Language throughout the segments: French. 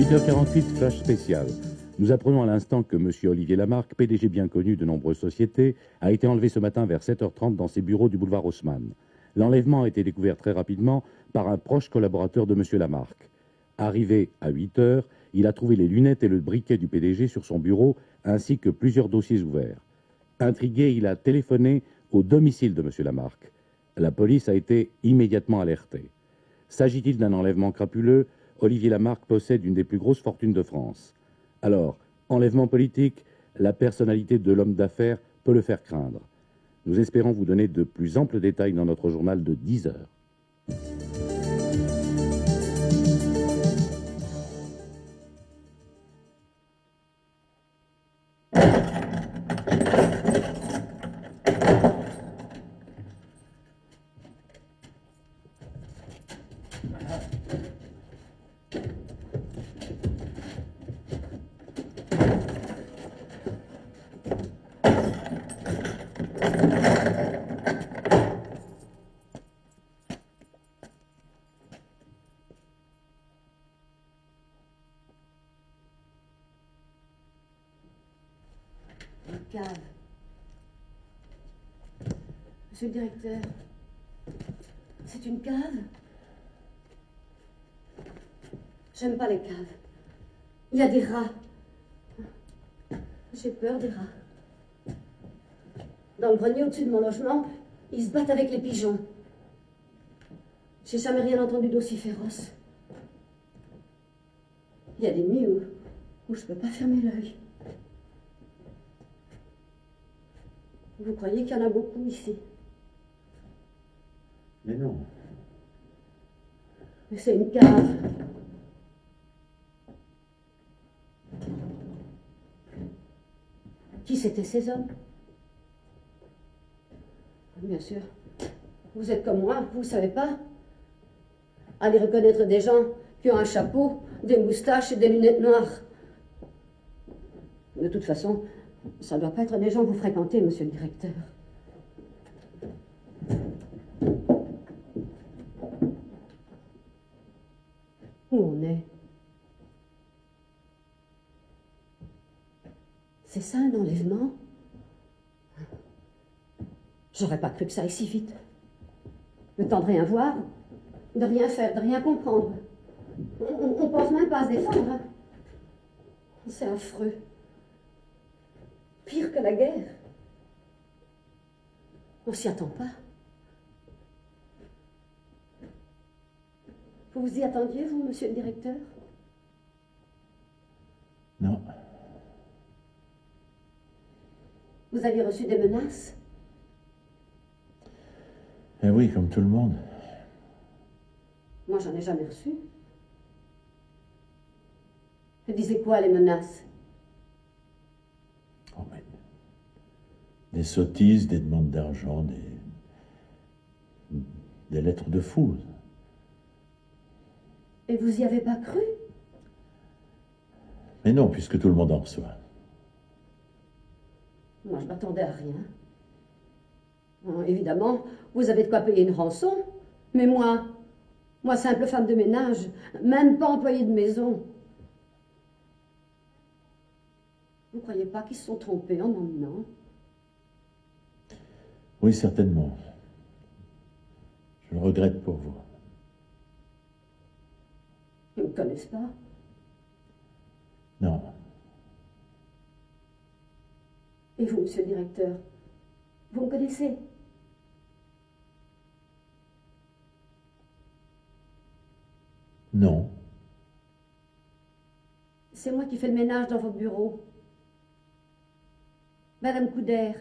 8h48, flash spécial. Nous apprenons à l'instant que M. Olivier Lamarque, PDG bien connu de nombreuses sociétés, a été enlevé ce matin vers 7h30 dans ses bureaux du boulevard Haussmann. L'enlèvement a été découvert très rapidement par un proche collaborateur de M. Lamarque. Arrivé à 8h, il a trouvé les lunettes et le briquet du PDG sur son bureau, ainsi que plusieurs dossiers ouverts. Intrigué, il a téléphoné au domicile de M. Lamarque. La police a été immédiatement alertée. S'agit-il d'un enlèvement crapuleux ? Olivier Lamarque possède une des plus grosses fortunes de France. Alors, enlèvement politique, la personnalité de l'homme d'affaires peut le faire craindre. Nous espérons vous donner de plus amples détails dans notre journal de 10 heures. Cave. Monsieur le directeur, c'est une cave? J'aime pas les caves. Il y a des rats. J'ai peur des rats. Dans le grenier au-dessus de mon logement, ils se battent avec les pigeons. J'ai jamais rien entendu d'aussi féroce. Il y a des nuits où je peux pas fermer l'œil. Vous croyez qu'il y en a beaucoup ici? Mais non. Mais c'est une cave. Qui c'étaient ces hommes? Bien sûr. Vous êtes comme moi, vous savez pas? Allez reconnaître des gens qui ont un chapeau, des moustaches et des lunettes noires. De toute façon, ça ne doit pas être des gens que vous fréquentez, monsieur le directeur. Où on est? C'est ça un enlèvement? J'aurais pas cru que ça aille si vite. Le temps de rien voir, de rien faire, de rien comprendre. On pense même pas à se défendre. C'est affreux. Pire que la guerre. On s'y attend pas. Vous vous y attendiez, vous, monsieur le directeur? Non. Vous aviez reçu des menaces? Eh oui, comme tout le monde. Moi, j'en ai jamais reçu. Elles disaient quoi, les menaces? Oh, mais... Des sottises, des demandes d'argent, des lettres de fous. Et vous y avez pas cru? Mais non, puisque tout le monde en reçoit. Moi, je m'attendais à rien. Bon, évidemment, vous avez de quoi payer une rançon. Mais moi, simple femme de ménage, même pas employée de maison. Vous croyez pas qu'ils se sont trompés en m'emmenant? Oui, certainement. Je le regrette pour vous. Ils ne me connaissent pas? Non. Et vous, monsieur le directeur, vous me connaissez? Non. C'est moi qui fais le ménage dans vos bureaux. Madame Couder.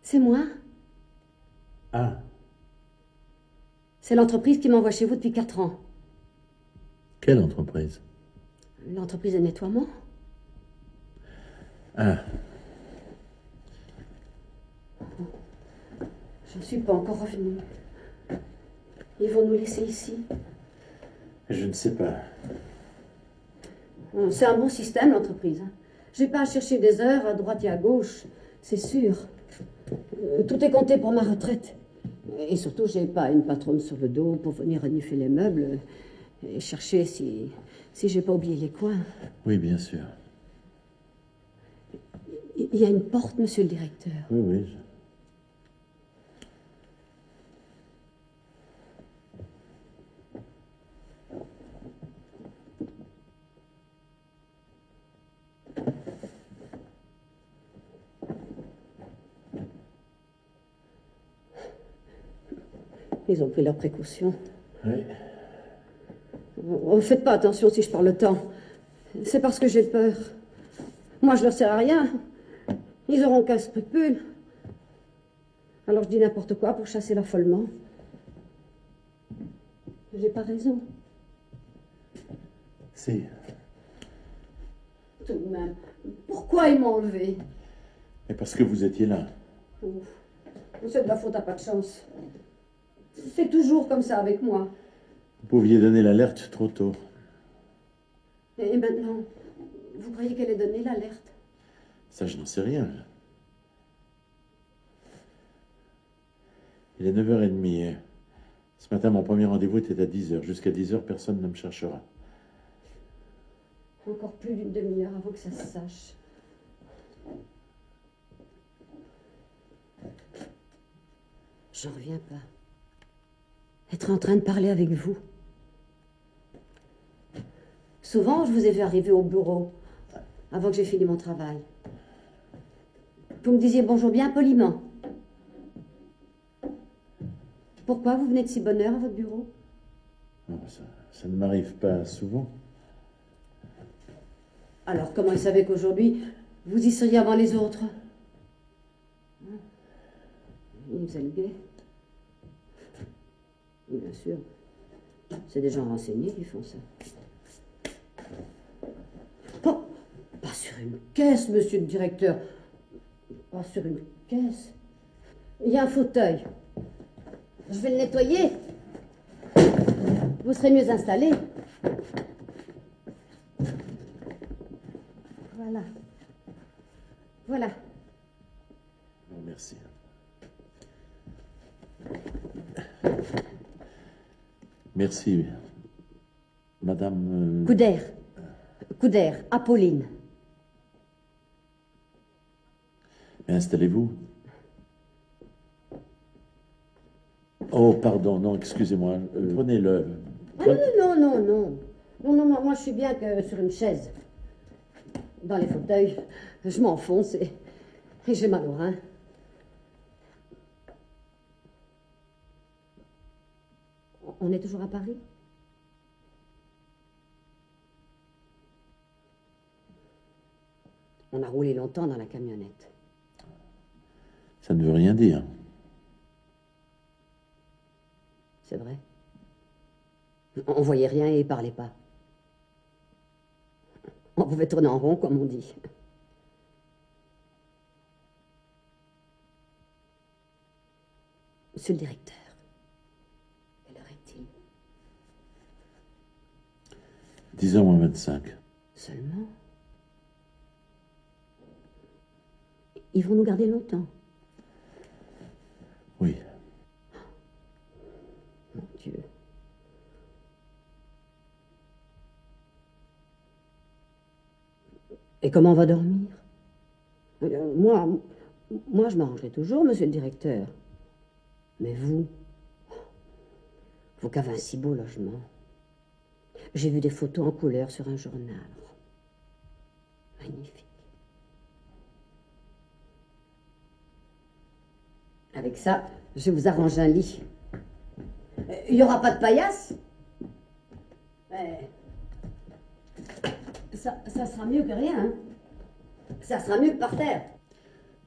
C'est moi? Ah. C'est l'entreprise qui m'envoie chez vous depuis 4 ans. Quelle entreprise? L'entreprise de nettoiement. Ah. Je ne suis pas encore revenue. Ils vont nous laisser ici. Je ne sais pas. C'est un bon système, l'entreprise. J'ai pas à chercher des heures à droite et à gauche, c'est sûr. Tout est compté pour ma retraite. Et surtout, j'ai pas une patronne sur le dos pour venir renifler les meubles Et chercher si j'ai pas oublié les coins. Oui, bien sûr. Il y a une porte, monsieur le directeur. Oui, oui. Ils ont pris leurs précautions. Oui. Oh, faites pas attention si je parle le temps. C'est parce que j'ai peur. Moi, je leur sers à rien. Ils auront qu'un scrupule. Alors je dis n'importe quoi pour chasser l'affolement. J'ai pas raison. Si. Tout de même. Pourquoi ils m'ont enlevé? Et parce que vous étiez là. Ouf. C'est de la faute à pas de chance. C'est toujours comme ça avec moi. Vous pouviez donner l'alerte trop tôt. Et maintenant, vous croyez qu'elle ait donné l'alerte? Ça, je n'en sais rien. Il est 9h30. Ce matin, mon premier rendez-vous était à 10h. Jusqu'à 10h, personne ne me cherchera. Encore plus d'une demi-heure avant que ça se sache. J'en reviens pas. Être en train de parler avec vous. Souvent, je vous ai vu arriver au bureau avant que j'ai fini mon travail. Vous me disiez bonjour bien poliment. Pourquoi vous venez de si bonne heure à votre bureau? Non, ça ne m'arrive pas souvent. Alors, comment ils savaient qu'aujourd'hui, vous y seriez avant les autres? Ils me faisaient le guet. Bien sûr. C'est des gens renseignés qui font ça. Oh, pas sur une caisse, monsieur le directeur. Pas sur une caisse. Il y a un fauteuil. Je vais le nettoyer. Vous serez mieux installé. Voilà. Voilà. Non, merci. Merci, madame... Couder, Apolline. Installez-vous. Oh, pardon, non, excusez-moi. Prenez-le. Ah non, moi je suis bien que sur une chaise. Dans les fauteuils, je m'enfonce et j'ai mal au rein. On est toujours à Paris? On a roulé longtemps dans la camionnette. Ça ne veut rien dire. C'est vrai. On voyait rien et parlait pas. On pouvait tourner en rond, comme on dit. Monsieur le directeur, quelle heure est-il? 10h moins 25. Seulement? Ils vont nous garder longtemps. Oui. Mon Dieu. Et comment on va dormir? Moi, je m'arrangerai toujours, monsieur le directeur. Mais vous qu'avez un si beau logement. J'ai vu des photos en couleur sur un journal. Magnifique. Avec ça, je vous arrange un lit. Il n'y aura pas de paillasse? Mais ça sera mieux que rien. Hein? Ça sera mieux que par terre.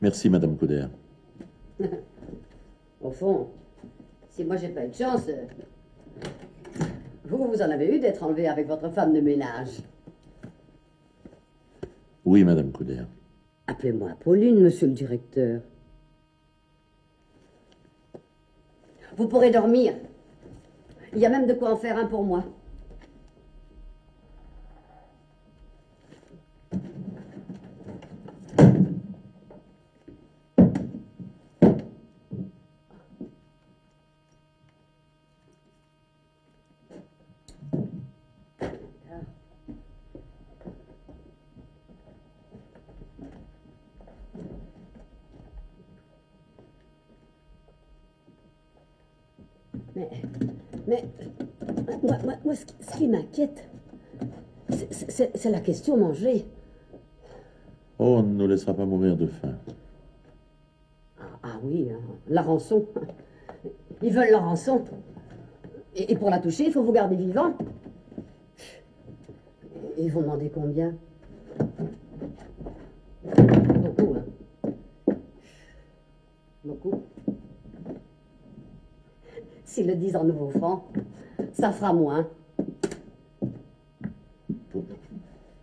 Merci, madame Couder. Au fond, si moi j'ai pas eu de chance, vous en avez eu d'être enlevé avec votre femme de ménage. Oui, madame Couder. Appelez-moi Pauline, monsieur le directeur. Vous pourrez dormir. Il y a même de quoi en faire un pour moi. Mais moi, ce qui m'inquiète, c'est la question manger. Oh, on ne nous laissera pas mourir de faim. Ah oui, hein, la rançon. Ils veulent la rançon. Et pour la toucher, il faut vous garder vivant. Et ils vont demander combien? Beaucoup, hein. Beaucoup. S'ils le disent en nouveaux francs, ça fera moins.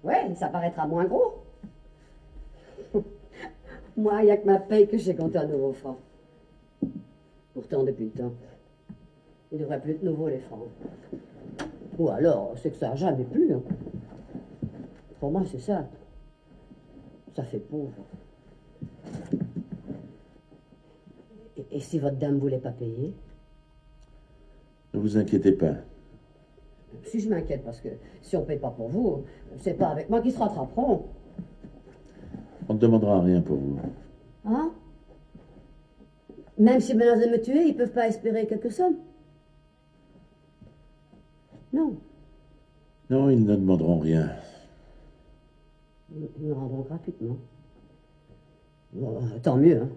Ouais, ça paraîtra moins gros. Moi, il n'y a que ma paye que j'ai compté en nouveaux francs. Pourtant, depuis le temps, il ne devrait plus être nouveau, les francs. Ou alors, c'est que ça n'a jamais plu. Hein. Pour moi, c'est ça. Ça fait pauvre. Et si votre dame ne voulait pas payer? Ne vous inquiétez pas. Si je m'inquiète, parce que si on ne paye pas pour vous, c'est pas avec moi qu'ils se rattraperont. On ne demandera rien pour vous. Hein? Même s'ils menacent de me tuer, ils ne peuvent pas espérer quelque somme? Non. Non, ils ne demanderont rien. Ils me rendront gratuitement. Bon, tant mieux, hein.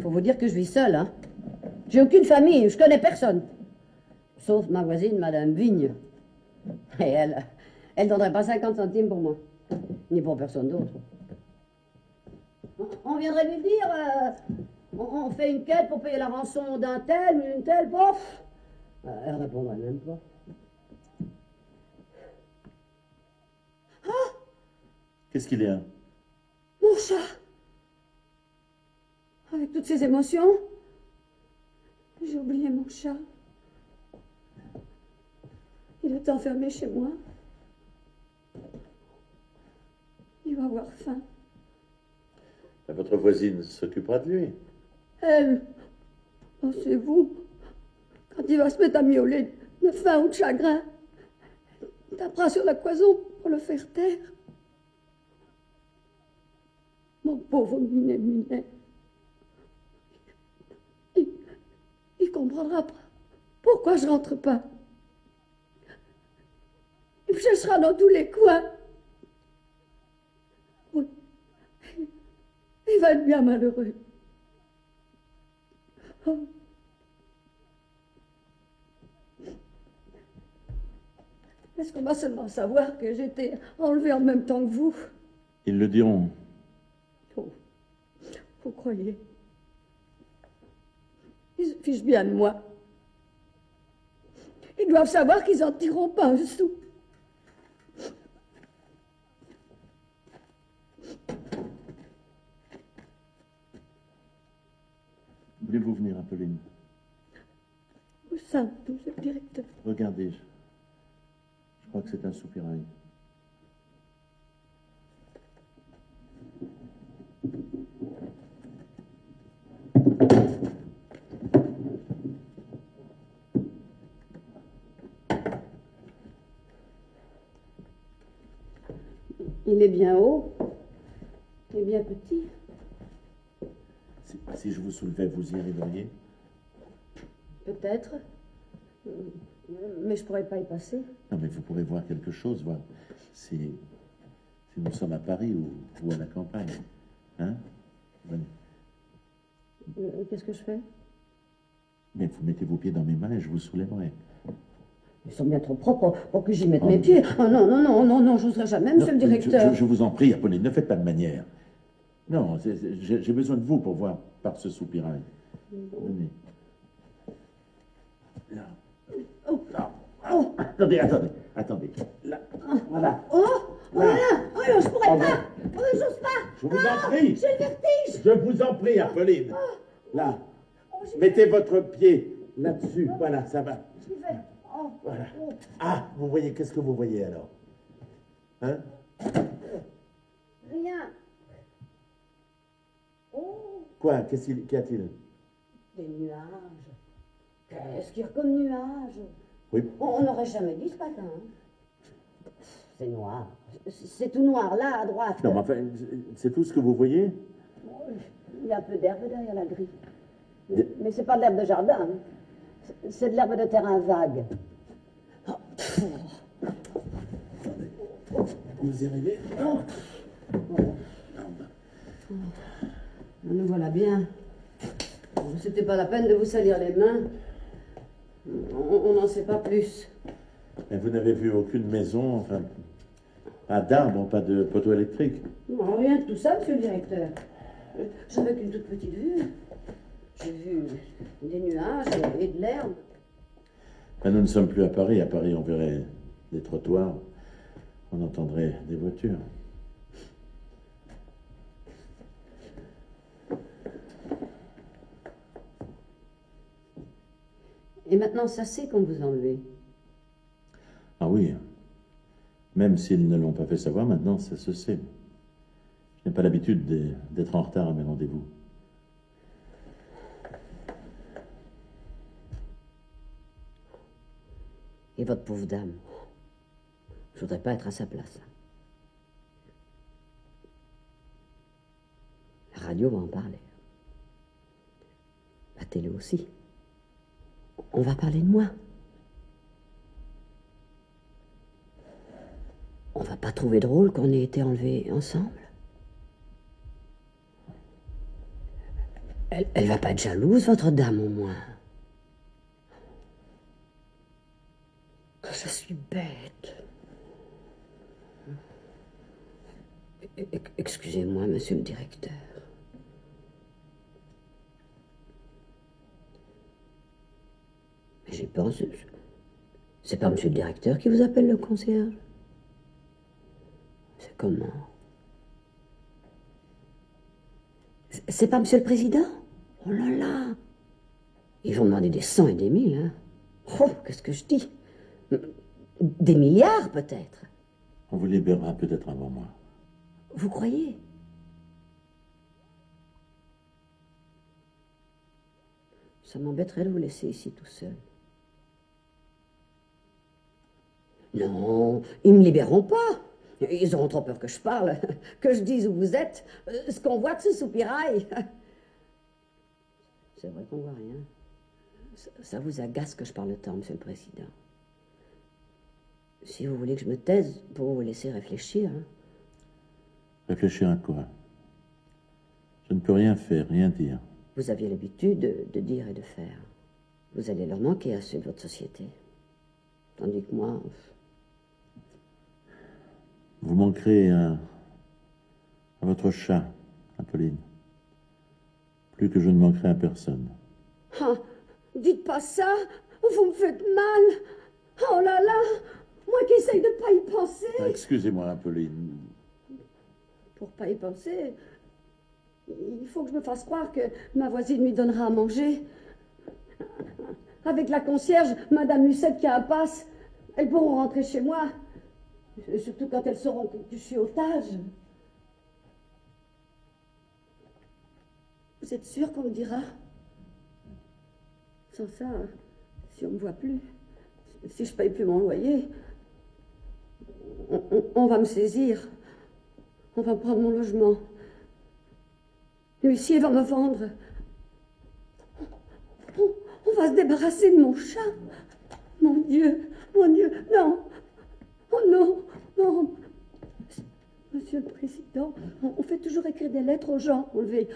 Faut vous dire que je vis seule, hein. J'ai aucune famille, je connais personne. Sauf ma voisine, Madame Vigne. Et elle donnerait pas 50 centimes pour moi. Ni pour personne d'autre. On viendrait lui dire, on fait une quête pour payer la rançon d'un tel ou d'une telle, bof. Elle répondrait même pas. Ah! Qu'est-ce qu'il y a? Mon chat! Avec toutes ces émotions, j'ai oublié mon chat. Il est enfermé chez moi. Il va avoir faim. Votre voisine s'occupera de lui. Elle, pensez-vous, quand il va se mettre à miauler de faim ou de chagrin, tapera sur la cloison pour le faire taire. Mon pauvre Minet. Il comprendra pas pourquoi je rentre pas. Il me cherchera dans tous les coins. Oui. Il va être bien malheureux. Oh. Est-ce qu'on va seulement savoir que j'étais enlevée en même temps que vous? Ils le diront. Oh. Vous croyez? Ils se fichent bien de moi. Ils doivent savoir qu'ils n'en tireront pas un sou. Voulez-vous venir, Apolline? Où ça, monsieur le directeur? Regardez, je crois que c'est un soupirail. Il est bien haut et bien petit. Si je vous soulevais, vous y arriveriez? Peut-être. Mais je pourrais pas y passer. Non, mais vous pourrez voir quelque chose, voir si nous sommes à Paris ou à la campagne. Hein? Venez. Qu'est-ce que je fais? Mais vous mettez vos pieds dans mes mains et je vous soulèverai. Ils sont bien trop propres pour que j'y mette mes pieds. Oh, non, j'oserais jamais, monsieur le directeur. Je vous en prie, Apolline, ne faites pas de manière. Non, j'ai besoin de vous pour voir par ce soupirail. Venez. Là. Oh. Là. Oh. Attendez. Là. Voilà. Oh, voilà. Oh, non, je pourrais pas. Oh, j'ose pas. Je vous en prie. J'ai le vertige. Je vous en prie, Apolline. Là. Mettez votre pied là-dessus. Voilà, ça va. J'y vais. Oh. Voilà. Ah, vous voyez, qu'est-ce que vous voyez alors? Hein? Rien. Oh. Quoi? Qu'y a-t-il? Des nuages. Qu'est-ce qu'il y a comme nuages? Oui. On n'aurait jamais dit ce matin. C'est noir. C'est tout noir, là, à droite. Non, mais enfin, c'est tout ce que vous voyez? Il y a un peu d'herbe derrière la grille. Mais c'est pas de l'herbe de jardin. Hein. C'est de l'herbe de terrain vague. Oh. Vous y arrivez? Voilà. Nous voilà bien. C'était pas la peine de vous salir les mains. On n'en sait pas plus. Mais vous n'avez vu aucune maison, enfin, pas d'arbre, pas de poteau électrique? Non, rien de tout ça, monsieur le directeur. J'avais qu'une toute petite vue. J'ai vu des nuages et de l'herbe. Ben, nous ne sommes plus à Paris. À Paris, on verrait des trottoirs, on entendrait des voitures. Et maintenant, ça c'est qu'on vous enlevez. Ah oui. Même s'ils ne l'ont pas fait savoir, maintenant, ça se sait. Je n'ai pas l'habitude d'être en retard à mes rendez-vous. Et votre pauvre dame, je voudrais pas être à sa place. La radio va en parler. La télé aussi. On va parler de moi. On va pas trouver drôle qu'on ait été enlevés ensemble. Elle va pas être jalouse, votre dame, au moins. Je suis bête. Excusez-moi, monsieur le directeur. Mais j'ai peur, c'est pas monsieur le directeur qui vous appelle le concierge? C'est comment? C'est pas monsieur le président? Oh là là! Ils vont demander des 100 et des 1000, hein? Oh, qu'est-ce que je dis? Des milliards, peut-être. On vous libérera peut-être avant moi. Vous croyez? Ça m'embêterait de vous laisser ici tout seul. Non, ils me libéreront pas. Ils auront trop peur que je parle, que je dise où vous êtes, ce qu'on voit de ce soupirail. C'est vrai qu'on voit rien. Ça vous agace que je parle tant, monsieur le président. Si vous voulez que je me taise pour vous laisser réfléchir. Hein. Réfléchir à quoi? Je ne peux rien faire, rien dire. Vous aviez l'habitude de dire et de faire. Vous allez leur manquer à ceux de votre société. Tandis que moi... Vous manquerez à votre chat, Apolline. Plus que je ne manquerai à personne. Ah, dites pas ça, vous me faites mal. Oh là là, moi qui essaye de pas y penser. Ah, excusez-moi, Apolline. Pour pas y penser, il faut que je me fasse croire que ma voisine lui donnera à manger. Avec la concierge, Madame Lucette qui a un passe, elles pourront rentrer chez moi. Surtout quand elles sauront que je suis otage. Vous êtes sûr qu'on me dira? Sans ça, si on me voit plus, si je paye plus mon loyer, on va me saisir. On va prendre mon logement. L'huissier va me vendre. On va se débarrasser de mon chat. Mon Dieu, non. Oh non, non. Monsieur le Président, on fait toujours écrire des lettres aux gens enlevés.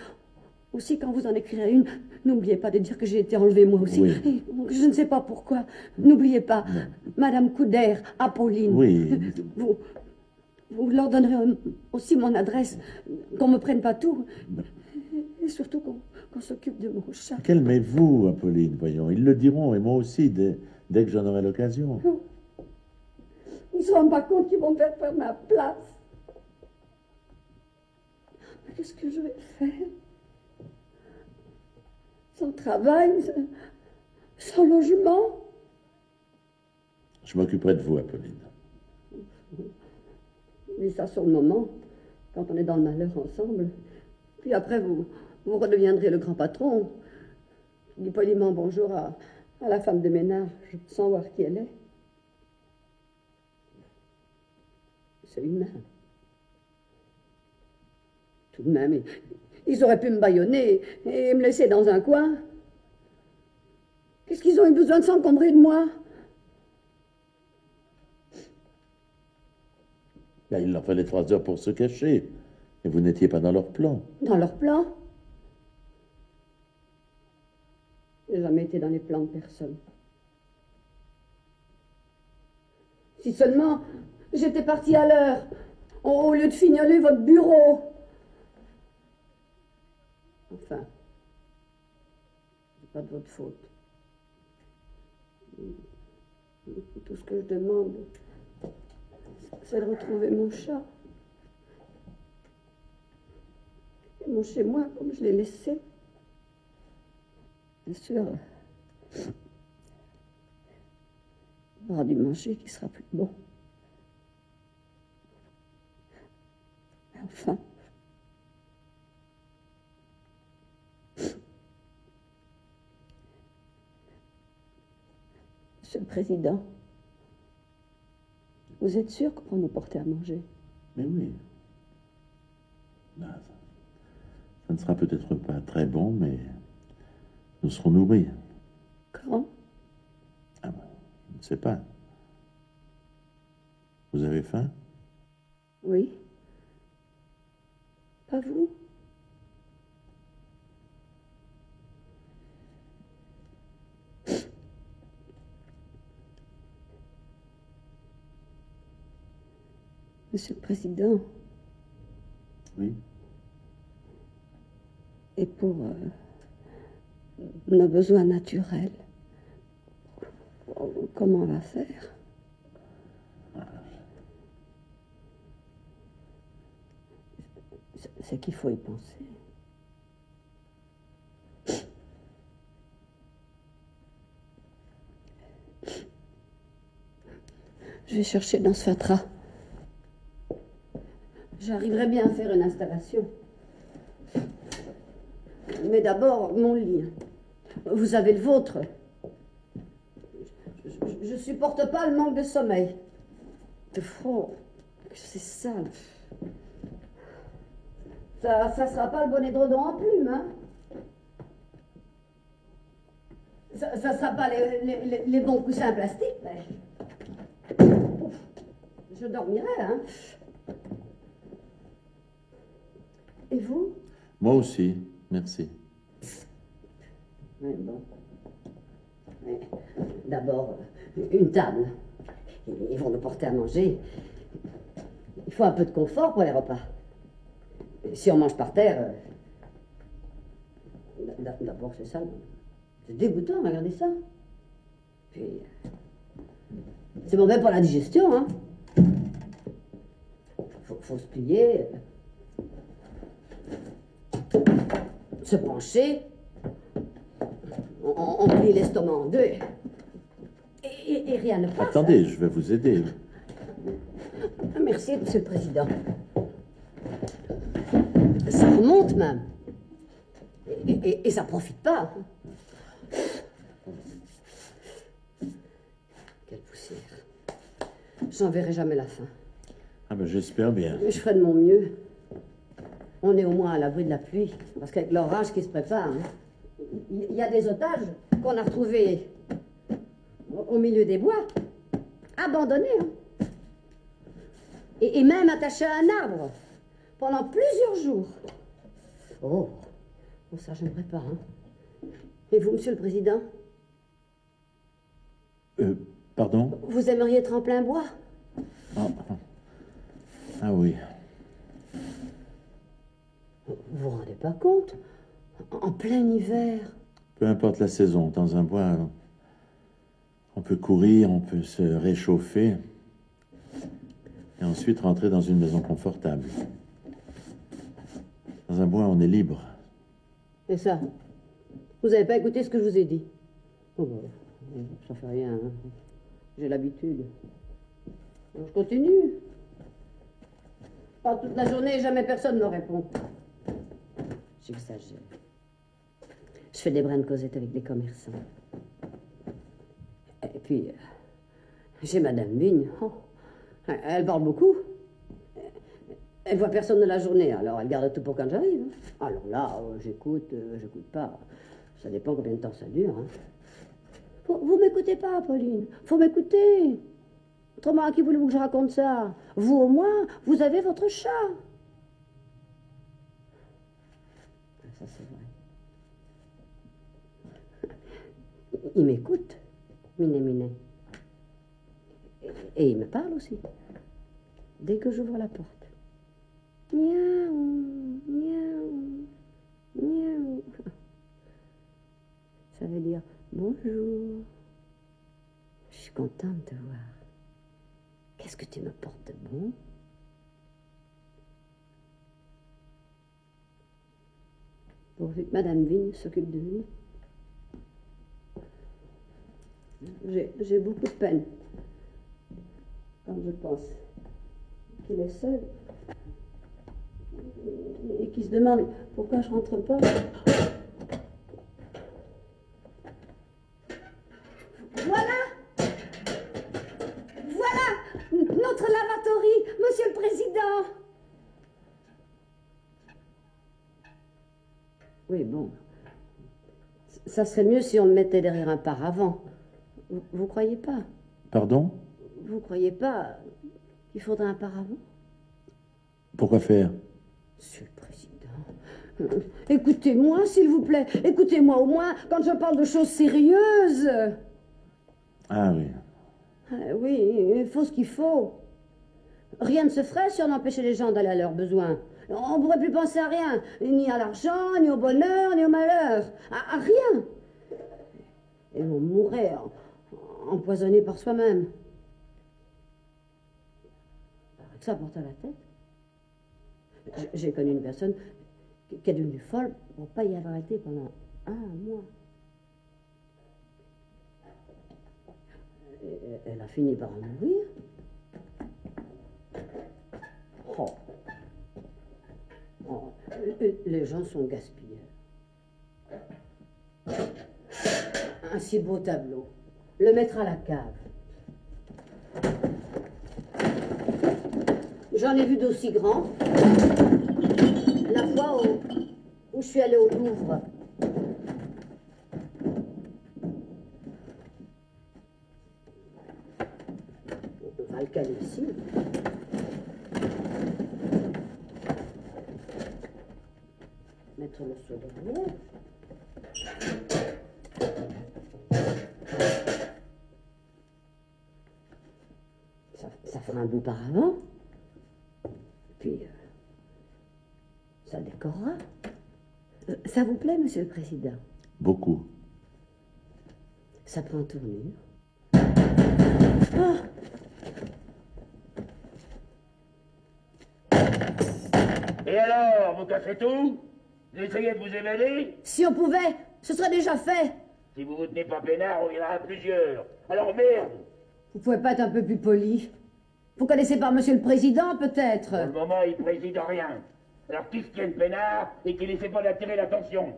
Aussi, quand vous en écrirez une, n'oubliez pas de dire que j'ai été enlevée moi aussi. Oui. Et je ne sais pas pourquoi. N'oubliez pas, Non. Madame Couder, Apolline. Oui. Vous leur donnerez aussi mon adresse, qu'on ne me prenne pas tout. Et surtout qu'on s'occupe de mon chat. Calmez-vous, Apolline, voyons. Ils le diront, et moi aussi, dès que j'en aurai l'occasion. Ils ne se rendent pas compte qu'ils vont faire ma place. Mais qu'est-ce que je vais faire? Sans travail, sans logement. Je m'occuperai de vous, Apolline. Je dis ça sur le moment, quand on est dans le malheur ensemble. Puis après, vous redeviendrez le grand patron. Je dis poliment bonjour à la femme de ménage, sans voir qui elle est. C'est humain. Tout de même, Ils auraient pu me bâillonner et me laisser dans un coin. Qu'est-ce qu'ils ont eu besoin de s'encombrer de moi? Là, il leur fallait 3 heures pour se cacher. Et vous n'étiez pas dans leur plan. Dans leur plan? J'ai jamais été dans les plans de personne. Si seulement j'étais partie à l'heure, au lieu de fignoler votre bureau. Enfin, c'est pas de votre faute. Tout ce que je demande, c'est de retrouver mon chat. Et mon chez-moi, comme je l'ai laissé. Bien sûr, il aura du manger qui sera plus bon. Mais enfin, Monsieur le Président, vous êtes sûr qu'on va nous porter à manger? Mais oui. Là, ça ne sera peut-être pas très bon, mais nous serons nourris. Quand? Ah ben, je ne sais pas. Vous avez faim? Oui. Pas vous? Monsieur le Président. Oui. Et pour nos besoins naturels, comment on va faire? C'est qu'il faut y penser. Je vais chercher dans ce fatras. J'arriverai bien à faire une installation. Mais d'abord, mon lit. Vous avez le vôtre. Je supporte pas le manque de sommeil. Oh, c'est sale. Ça sera pas le bon édredon en plume, hein? Ça sera pas les bons coussins plastiques, mais... Ouf, je dormirai, hein? Et vous? Moi aussi, merci. Oui, bon. Oui. D'abord, une table. Ils vont nous porter à manger. Il faut un peu de confort pour les repas. Si on mange par terre... D'abord, c'est ça. C'est dégoûtant, regardez ça. Puis... c'est mauvais pour la digestion, hein. Faut se plier... se pencher, on plie l'estomac en deux, et rien ne passe. Attendez, je vais vous aider. Merci, Monsieur le Président. Ça remonte même. Et ça profite pas. Quelle poussière. J'en verrai jamais la fin. Ah ben j'espère bien. Je ferai de mon mieux. On est au moins à l'abri de la pluie, parce qu'avec l'orage qui se prépare, hein, il y a des otages qu'on a retrouvés au milieu des bois, abandonnés, hein, et même attachés à un arbre pendant plusieurs jours. Oh, ça j'aimerais pas. Hein. Et vous, Monsieur le Président? Pardon? Vous aimeriez être en plein bois? Ah oui. Vous vous rendez pas compte? En plein hiver. Peu importe la saison, dans un bois, on peut courir, on peut se réchauffer, et ensuite rentrer dans une maison confortable. Dans un bois, on est libre. Et ça? Vous n'avez pas écouté ce que je vous ai dit? Oh, ça fait rien, hein. J'ai l'habitude. Je continue. Pas toute la journée, jamais personne ne me répond. J'exagère. Je fais des brins de causette avec des commerçants. Et puis, j'ai Madame Vigne. Oh, elle parle beaucoup. Elle voit personne de la journée, alors elle garde tout pour quand j'arrive. Alors là, j'écoute, j'écoute pas. Ça dépend combien de temps ça dure. Hein. Vous m'écoutez pas, Pauline. Faut m'écouter. Autrement, à qui voulez-vous que je raconte ça? Vous, au moins, vous avez votre chat. Ça, c'est vrai. Il m'écoute, Minet. Et il me parle aussi. Dès que j'ouvre la porte. Miaou, miaou, miaou. Ça veut dire bonjour. Je suis contente de te voir. Qu'est-ce que tu me portes de bon? Pourvu que Madame Vigne s'occupe de lui. J'ai beaucoup de peine quand je pense qu'il est seul et qu'il se demande pourquoi je rentre pas. Voilà notre lavatory, Monsieur le Président. Oui, bon. Ça serait mieux si on me mettait derrière un paravent. Vous croyez pas? Pardon? Vous croyez pas qu'il faudrait un paravent? Pourquoi faire? Monsieur le Président, écoutez-moi, s'il vous plaît. Écoutez-moi au moins quand je parle de choses sérieuses. Ah oui. Oui, il faut ce qu'il faut. Rien ne se ferait si on empêchait les gens d'aller à leurs besoins. On ne pourrait plus penser à rien, ni à l'argent, ni au bonheur, ni au malheur, à rien. Et on mourrait empoisonné par soi-même. Que ça porte à la tête. J'ai connu une personne qui est devenue folle pour ne pas y avoir été pendant 1 mois. Elle a fini par en mourir. Oh, les gens sont gaspilleurs. Un si beau tableau. Le mettre à la cave. J'en ai vu d'aussi grands. La fois où je suis allée au Louvre. On va le caler ici. Mettre le seau derrière. Ça fera un beau paravent. Puis, ça décorera. Ça vous plaît, Monsieur le Président? Beaucoup. Ça prend tournure. Et alors, vous cassez tout? Vous essayez de vous évader? Si on pouvait, ce serait déjà fait. Si vous vous tenez pas peinard, on ira à plusieurs. Alors merde! Vous pouvez pas être un peu plus poli? Vous connaissez pas Monsieur le Président, peut-être? Pour le moment, il préside rien. Alors qu'il se tienne peinard et qu'il essaie pas d'attirer l'attention.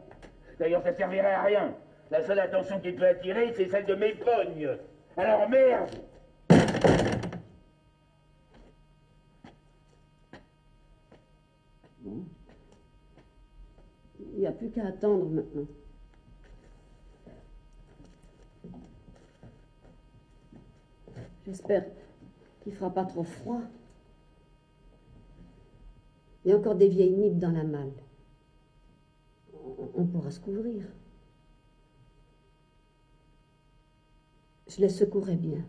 D'ailleurs, ça servirait à rien. La seule attention qu'il peut attirer, c'est celle de mes pognes. Alors merde! Bon. Il n'y a plus qu'à attendre maintenant. J'espère qu'il ne fera pas trop froid. Il y a encore des vieilles nippes dans la malle. On pourra se couvrir. Je les secouerai bien.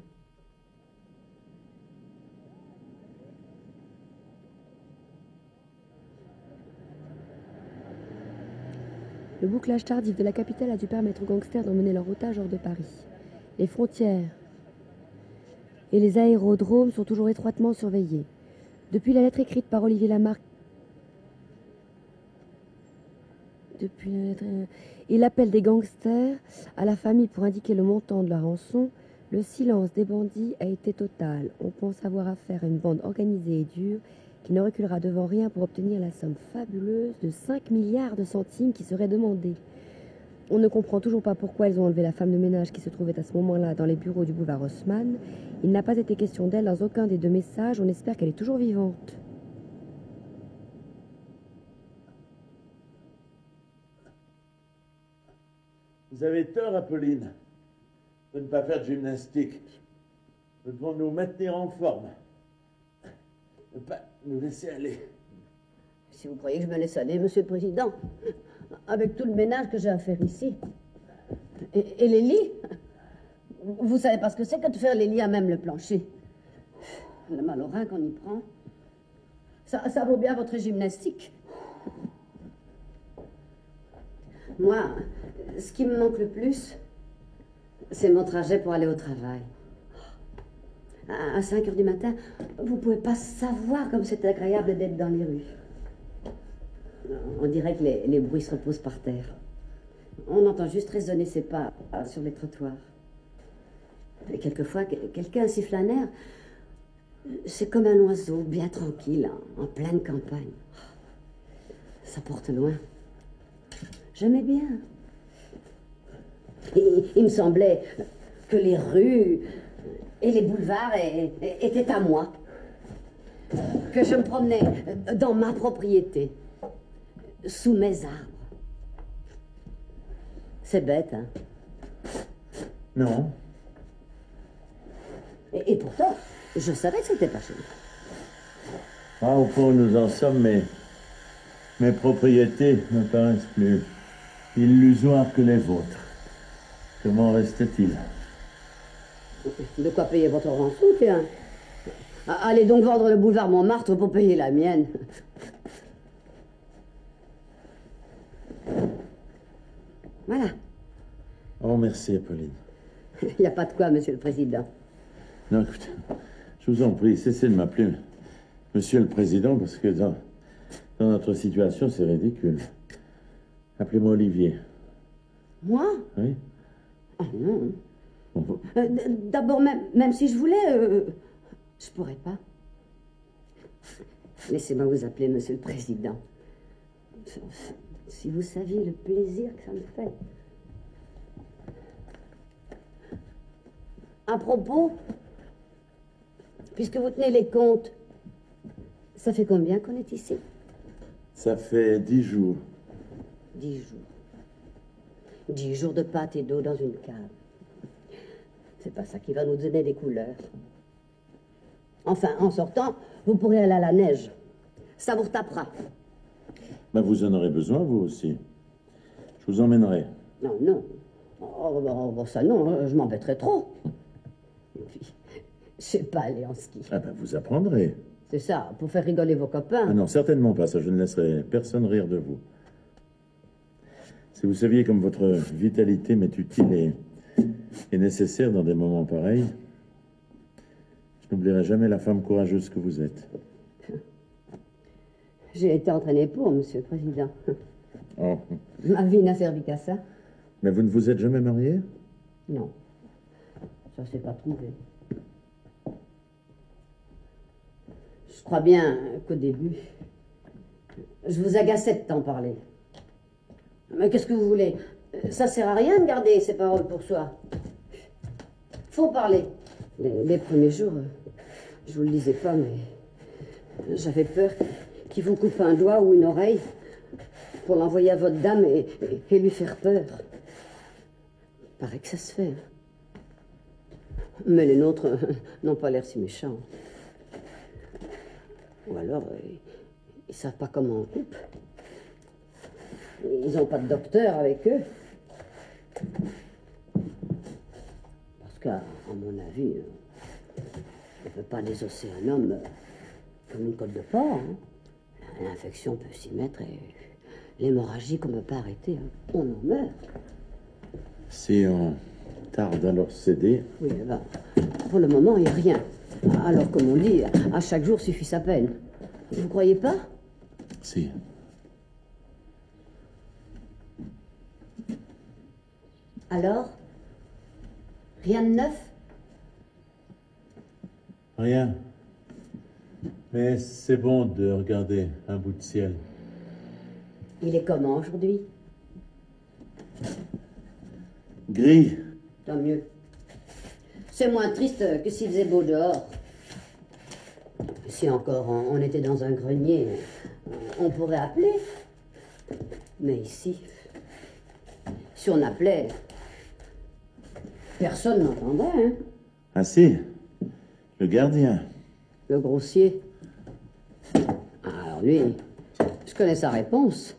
Le bouclage tardif de la capitale a dû permettre aux gangsters d'emmener leur otage hors de Paris. Les frontières et les aérodromes sont toujours étroitement surveillés. Depuis la lettre écrite par Olivier Lamarque et l'appel des gangsters à la famille pour indiquer le montant de la rançon, le silence des bandits a été total. On pense avoir affaire à une bande organisée et dure qui ne reculera devant rien pour obtenir la somme fabuleuse de 5 milliards de centimes qui serait demandée. On ne comprend toujours pas pourquoi ils ont enlevé la femme de ménage qui se trouvait à ce moment-là dans les bureaux du boulevard Haussmann. Il n'a pas été question d'elle dans aucun des deux messages. On espère qu'elle est toujours vivante. Vous avez tort, Apolline, de ne pas faire de gymnastique. Nous devons nous maintenir en forme. Ne pas nous laisser aller. Si vous croyez que je me laisse aller, Monsieur le Président, avec tout le ménage que j'ai à faire ici. Et les lits, vous savez pas ce que c'est que de faire les lits à même le plancher. Le mal au rein qu'on y prend, ça vaut bien votre gymnastique. Moi, ce qui me manque le plus, c'est mon trajet pour aller au travail. À 5 heures du matin, vous pouvez pas savoir comme c'est agréable d'être dans les rues. On dirait que les bruits se reposent par terre. On entend juste résonner ses pas sur les trottoirs. Et quelquefois, quelqu'un siffle un air. C'est comme un oiseau, bien tranquille, en pleine campagne. Ça porte loin. J'aimais bien. Il me semblait que les rues et les boulevards étaient à moi. Que je me promenais dans ma propriété, sous mes arbres. C'est bête, hein? Non. Et pourtant, je savais que c'était pas chez moi. Ah, au point où nous en sommes, mes propriétés me paraissent plus illusoires que les vôtres. Comment reste-t-il? De quoi payer votre rançon, tiens. Allez donc vendre le boulevard Montmartre pour payer la mienne. Voilà. Oh, merci, Apolline. Il n'y a pas de quoi, Monsieur le Président. Non, écoutez, je vous en prie, cessez de m'appeler Monsieur le Président, parce que dans notre situation, c'est ridicule. Appelez-moi Olivier. Moi? Oui? Ah non. Bon, D'abord, même si je voulais, je pourrais pas. Laissez-moi vous appeler Monsieur le Président. Si vous saviez le plaisir que ça me fait. À propos, puisque vous tenez les comptes, ça fait combien qu'on est ici? ça fait 10 jours. 10 jours. 10 jours de pâte et d'eau dans une cave. C'est pas ça qui va nous donner des couleurs. Enfin, en sortant, vous pourrez aller à la neige. Ça vous retapera. Ben, vous en aurez besoin, vous aussi. Je vous emmènerai. Non, non. Oh, ça non, je m'embêterais trop. Et puis, je sais pas aller en ski. Ah ben, vous apprendrez. C'est ça, pour faire rigoler vos copains. Ah non, certainement pas, ça. Je ne laisserai personne rire de vous. Si vous saviez comme votre vitalité m'est utile et nécessaire dans des moments pareils, je n'oublierai jamais la femme courageuse que vous êtes. J'ai été entraînée pour, Monsieur le Président. Oh. Ma vie n'a servi qu'à ça. Mais vous ne vous êtes jamais marié? Non, ça s'est pas trouvé. Je crois bien qu'au début, je vous agaçais de t'en parler. Mais qu'est-ce que vous voulez? Ça sert à rien de garder ces paroles pour soi. Faut parler. Les premiers jours, je vous le disais pas, mais j'avais peur qu'il vous coupe un doigt ou une oreille pour l'envoyer à votre dame et lui faire peur. Paraît que ça se fait. Mais les nôtres n'ont pas l'air si méchants. Ou alors, ils savent pas comment on coupe. Ils n'ont pas de docteur avec eux. Parce qu'à mon avis, on ne peut pas désosser un homme comme une côte de porc. Hein. L'infection peut s'y mettre et l'hémorragie qu'on ne peut pas arrêter. Hein. On en meurt. Si on tarde à leur céder... Oui, ben, pour le moment, il n'y a rien. Alors, comme on dit, à chaque jour suffit sa peine. Vous croyez pas? Si. Alors? Rien de neuf? Rien. Mais c'est bon de regarder un bout de ciel. Il est comment aujourd'hui? Gris. Tant mieux. C'est moins triste que s'il faisait beau dehors. Si encore on était dans un grenier, on pourrait appeler. Mais ici, si on appelait, Personne n'entendrait, hein. Ah si, le gardien. Le grossier. Alors lui, je connais sa réponse.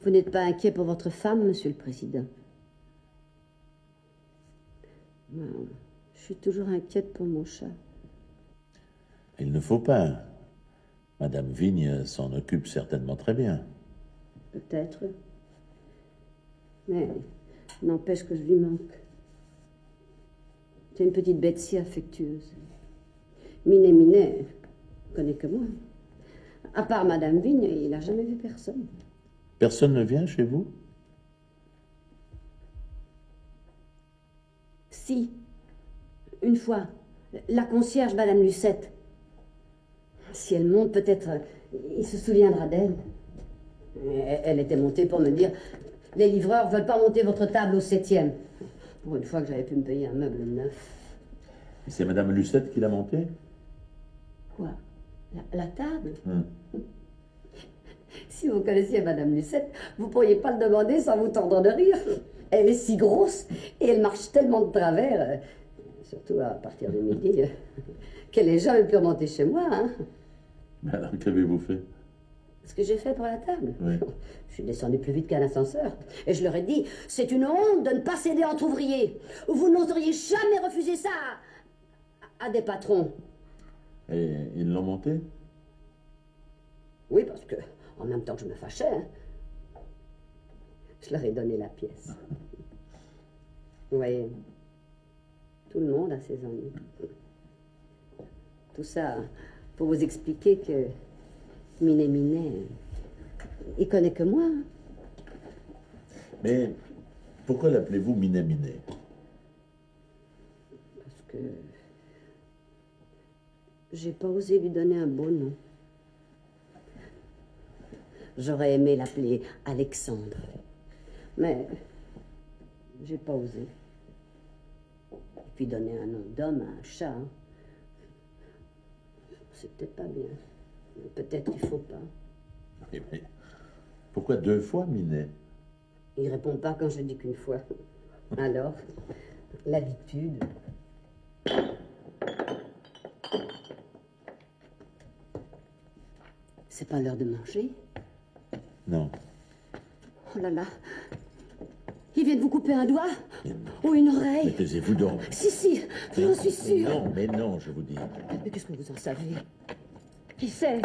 Vous n'êtes pas inquiet pour votre femme, Monsieur le Président? Non, je suis toujours inquiète pour mon chat. Il ne faut pas. Madame Vigne s'en occupe certainement très bien. Peut-être. Mais n'empêche que je lui manque. C'est une petite bête si affectueuse. Minet connaît que moi. À part Madame Vigne, il n'a jamais vu personne. Personne ne vient chez vous? Si. Une fois. La concierge, Madame Lucette. Si elle monte, peut-être il se souviendra d'elle. Elle était montée pour me dire « Les livreurs veulent pas monter votre table au 7e. » Pour une fois que j'avais pu me payer un meuble neuf. Et c'est Madame Lucette qui l'a monté? Quoi? La table? Si vous connaissiez Madame Lucette, vous ne pourriez pas le demander sans vous tordre de rire. Elle est si grosse et elle marche tellement de travers, surtout à partir de midi, qu'elle n'est jamais pu remonter chez moi. Hein. Mais alors, qu'avez-vous fait? Ce que j'ai fait pour la table? Oui. Je suis descendue plus vite qu'un ascenseur. Et je leur ai dit, c'est une honte de ne pas céder entre ouvriers. Vous n'oseriez jamais refuser ça à des patrons. Et ils l'ont monté? Oui, parce que, en même temps que je me fâchais, hein, je leur ai donné la pièce. Vous voyez, tout le monde a ses ennuis. Tout ça pour vous expliquer que Minet, il connaît que moi. Mais pourquoi l'appelez-vous Minet? Parce que j'ai pas osé lui donner un beau nom. J'aurais aimé l'appeler Alexandre. Mais j'ai pas osé. Et puis donner un nom d'homme à un chat, hein. C'est peut-être pas bien. Mais peut-être qu'il faut pas. Mais pourquoi 2 fois Minet? Il répond pas quand je dis qu'une fois. Alors, l'habitude. C'est pas l'heure de manger? Non. Oh là là. Ils viennent vous couper un doigt? Ou une Mais oreille? taisez-vous donc. Si, j'en suis sûre. Mais non, je vous dis. Mais qu'est-ce que vous en savez? Qui sait?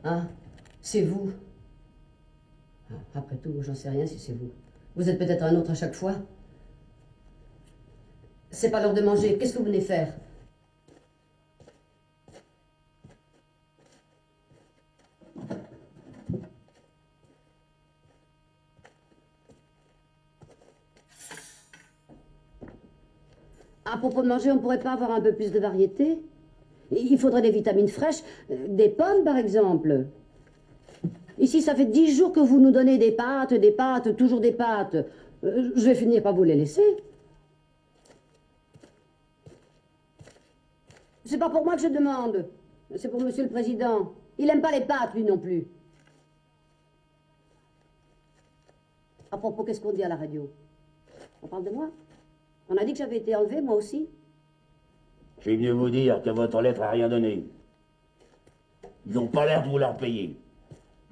Ah, c'est vous. Après tout, j'en sais rien si c'est vous. Vous êtes peut-être un autre à chaque fois. C'est pas l'heure de manger. Qu'est-ce que vous venez faire? À propos de manger, on ne pourrait pas avoir un peu plus de variété? Il faudrait des vitamines fraîches, des pommes par exemple. Ici, ça fait 10 jours que vous nous donnez des pâtes, toujours des pâtes. Je vais finir par vous les laisser. C'est pas pour moi que je demande. C'est pour Monsieur le Président. Il aime pas les pâtes, lui non plus. À propos, qu'est-ce qu'on dit à la radio? On parle de moi? On a dit que j'avais été enlevée, moi aussi. J'ai mieux vous dire que votre lettre a rien donné. Ils n'ont pas l'air de vouloir payer.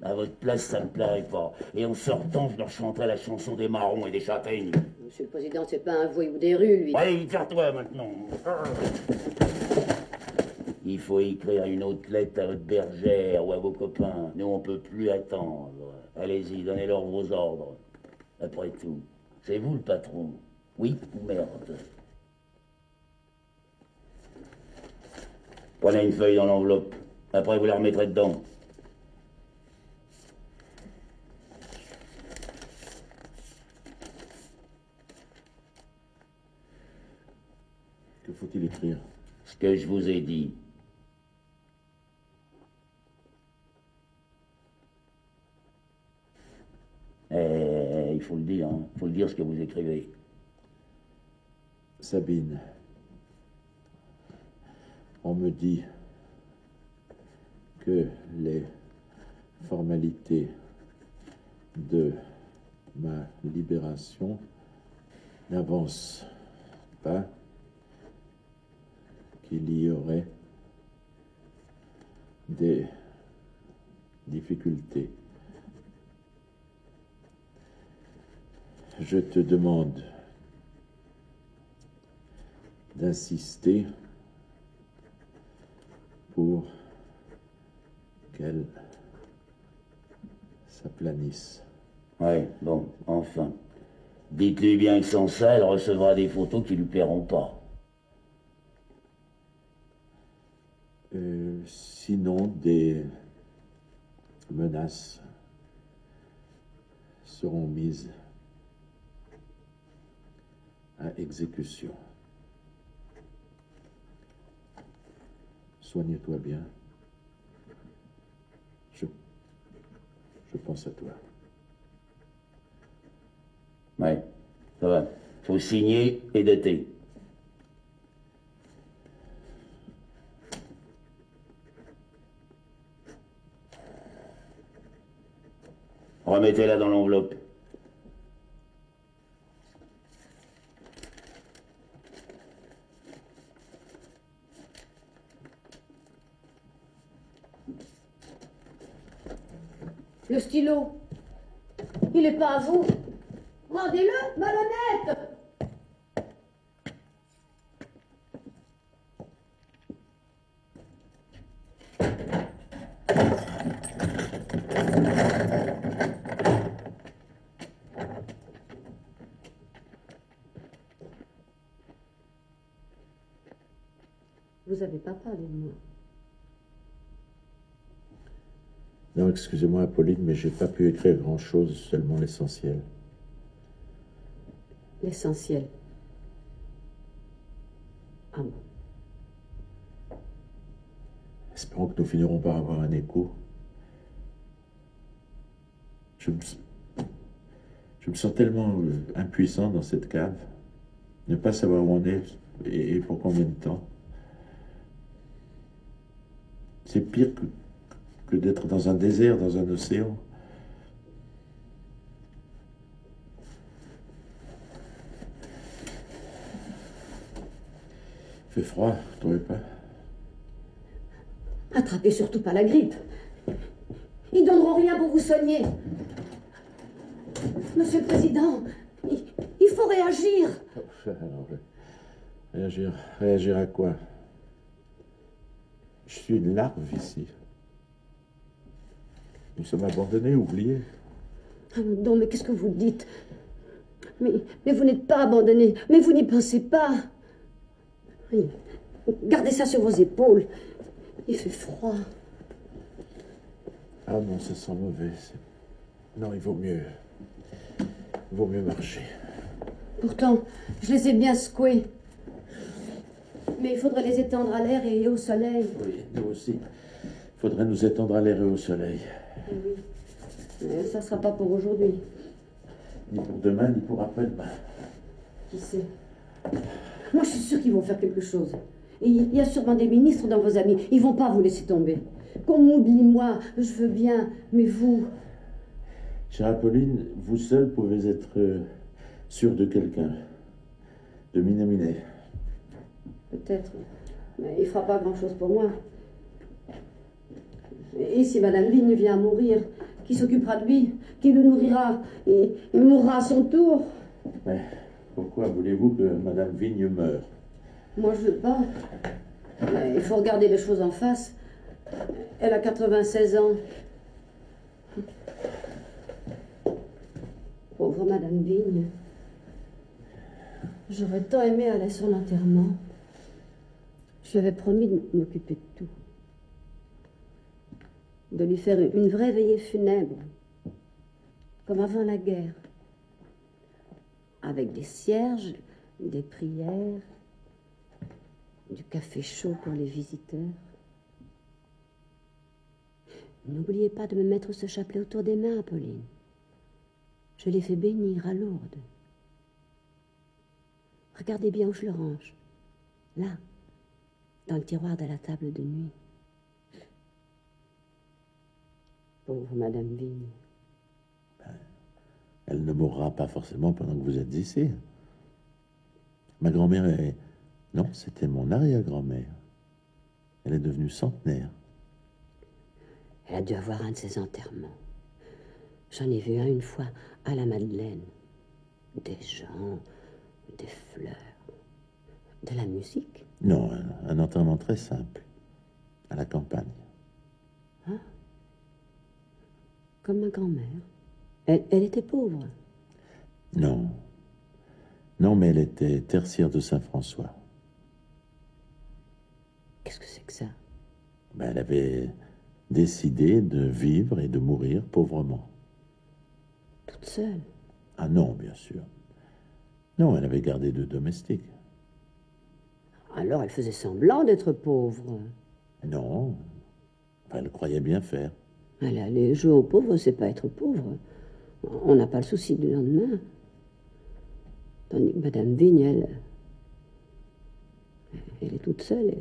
À votre place, ça me plairait pas. Et en sortant, je leur chanterai la chanson des marrons et des châtaignes. Monsieur le Président, c'est pas un voyou des rues, lui. Allez, tire-toi maintenant. Il faut écrire une autre lettre à votre bergère ou à vos copains. Nous, on peut plus attendre. Allez-y, donnez-leur vos ordres. Après tout, c'est vous le patron. Oui ou merde? Prenez une feuille dans l'enveloppe. Après, vous la remettrez dedans. Que faut-il écrire? Ce que je vous ai dit. Il faut le dire, hein. Il faut le dire ce que vous écrivez. Sabine, on me dit que les formalités de ma libération n'avancent pas, qu'il y aurait des difficultés. Je te demande d'insister pour qu'elle s'aplanisse. Ouais, bon, enfin. Dites-lui bien que sans ça, elle recevra des photos qui lui plairont pas. Sinon, des menaces seront mises à exécution. Soigne-toi bien. Je pense à toi. Ouais, ça va. Faut signer et dater. Remettez-la dans l'enveloppe. Le stylo, il n'est pas à vous. Rendez-le, malhonnête. Vous n'avez pas parlé de moi. Non, excusez-moi, Apolline, mais j'ai pas pu écrire grand-chose, seulement l'essentiel. L'essentiel. Ah bon. Espérons que nous finirons par avoir un écho. Je me sens tellement impuissant dans cette cave. Ne pas savoir où on est et pour combien de temps. C'est pire que d'être dans un désert, dans un océan. Il fait froid, vous trouvez pas? Attrapez surtout pas la grippe. Ils donneront rien pour vous soigner. Monsieur le Président, il faut réagir. Réagir à quoi? Je suis une larve ici. Nous sommes abandonnés, oubliés. Ah non, mais qu'est-ce que vous dites? Mais vous n'êtes pas abandonnés, mais vous n'y pensez pas. Oui. Gardez ça sur vos épaules. Il fait froid. Ah non, ça sent mauvais. Non, il vaut mieux marcher. Pourtant, je les ai bien secoués. Mais il faudrait les étendre à l'air et au soleil. Oui, nous aussi. Il faudrait nous étendre à l'air et au soleil. Oui. Mais ça ne sera pas pour aujourd'hui. Ni pour demain, ni pour après-demain. Qui sait? Moi, je suis sûre qu'ils vont faire quelque chose. Et il y a sûrement des ministres dans vos amis. Ils vont pas vous laisser tomber. Qu'on m'oublie, moi, je veux bien. Mais vous... Chère Apolline, vous seul pouvez être sûr de quelqu'un. De Miné. Peut-être. Mais il fera pas grand-chose pour moi. Et si Madame Vigne vient à mourir, qui s'occupera de lui, qui le nourrira, et il mourra à son tour. Mais pourquoi voulez-vous que Madame Vigne meure? Moi, je veux pas. Mais il faut regarder les choses en face. Elle a 96 ans. Pauvre Madame Vigne. J'aurais tant aimé aller à son enterrement. Je lui avais promis de m'occuper de tout. De lui faire une vraie veillée funèbre. Comme avant la guerre. Avec des cierges, des prières, Du café chaud pour les visiteurs. N'oubliez pas de me mettre ce chapelet autour des mains, Apolline. Je l'ai fait bénir à Lourdes. Regardez bien où je le range. Là, dans le tiroir de la table de nuit. Pauvre Madame Vigne. Elle ne mourra pas forcément pendant que vous êtes ici. Ma grand-mère est... Non, c'était mon arrière-grand-mère. Elle est devenue centenaire. Elle a dû avoir un de ses enterrements. J'en ai vu un une fois à la Madeleine. Des gens, des fleurs, de la musique. Non, un enterrement très simple, à la campagne. Ah, comme ma grand-mère. Elle était pauvre. Non. Non, mais elle était tertiaire de Saint-François. Qu'est-ce que c'est que ça? Ben, elle avait décidé de vivre et de mourir pauvrement. Toute seule? Ah non, bien sûr. Non, elle avait gardé 2 domestiques. Alors elle faisait semblant d'être pauvre. Non. Enfin, elle croyait bien faire. Elle allait jouer aux pauvres, c'est pas être pauvre. On n'a pas le souci du lendemain. Tandis que Madame Vigne, elle est toute seule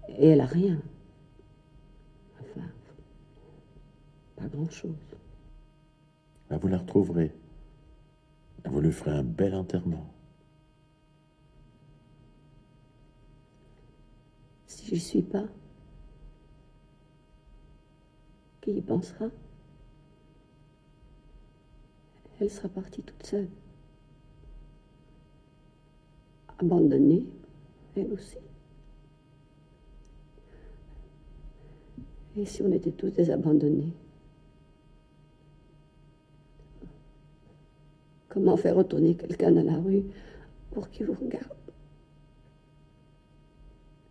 et elle a rien. Enfin, pas grand-chose. Ben, vous la retrouverez. Vous lui ferez un bel enterrement. Si j'y suis pas, qui y pensera? Elle sera partie toute seule. Abandonnée, elle aussi. Et si on était tous des abandonnés? Comment faire retourner quelqu'un dans la rue pour qu'il vous regarde?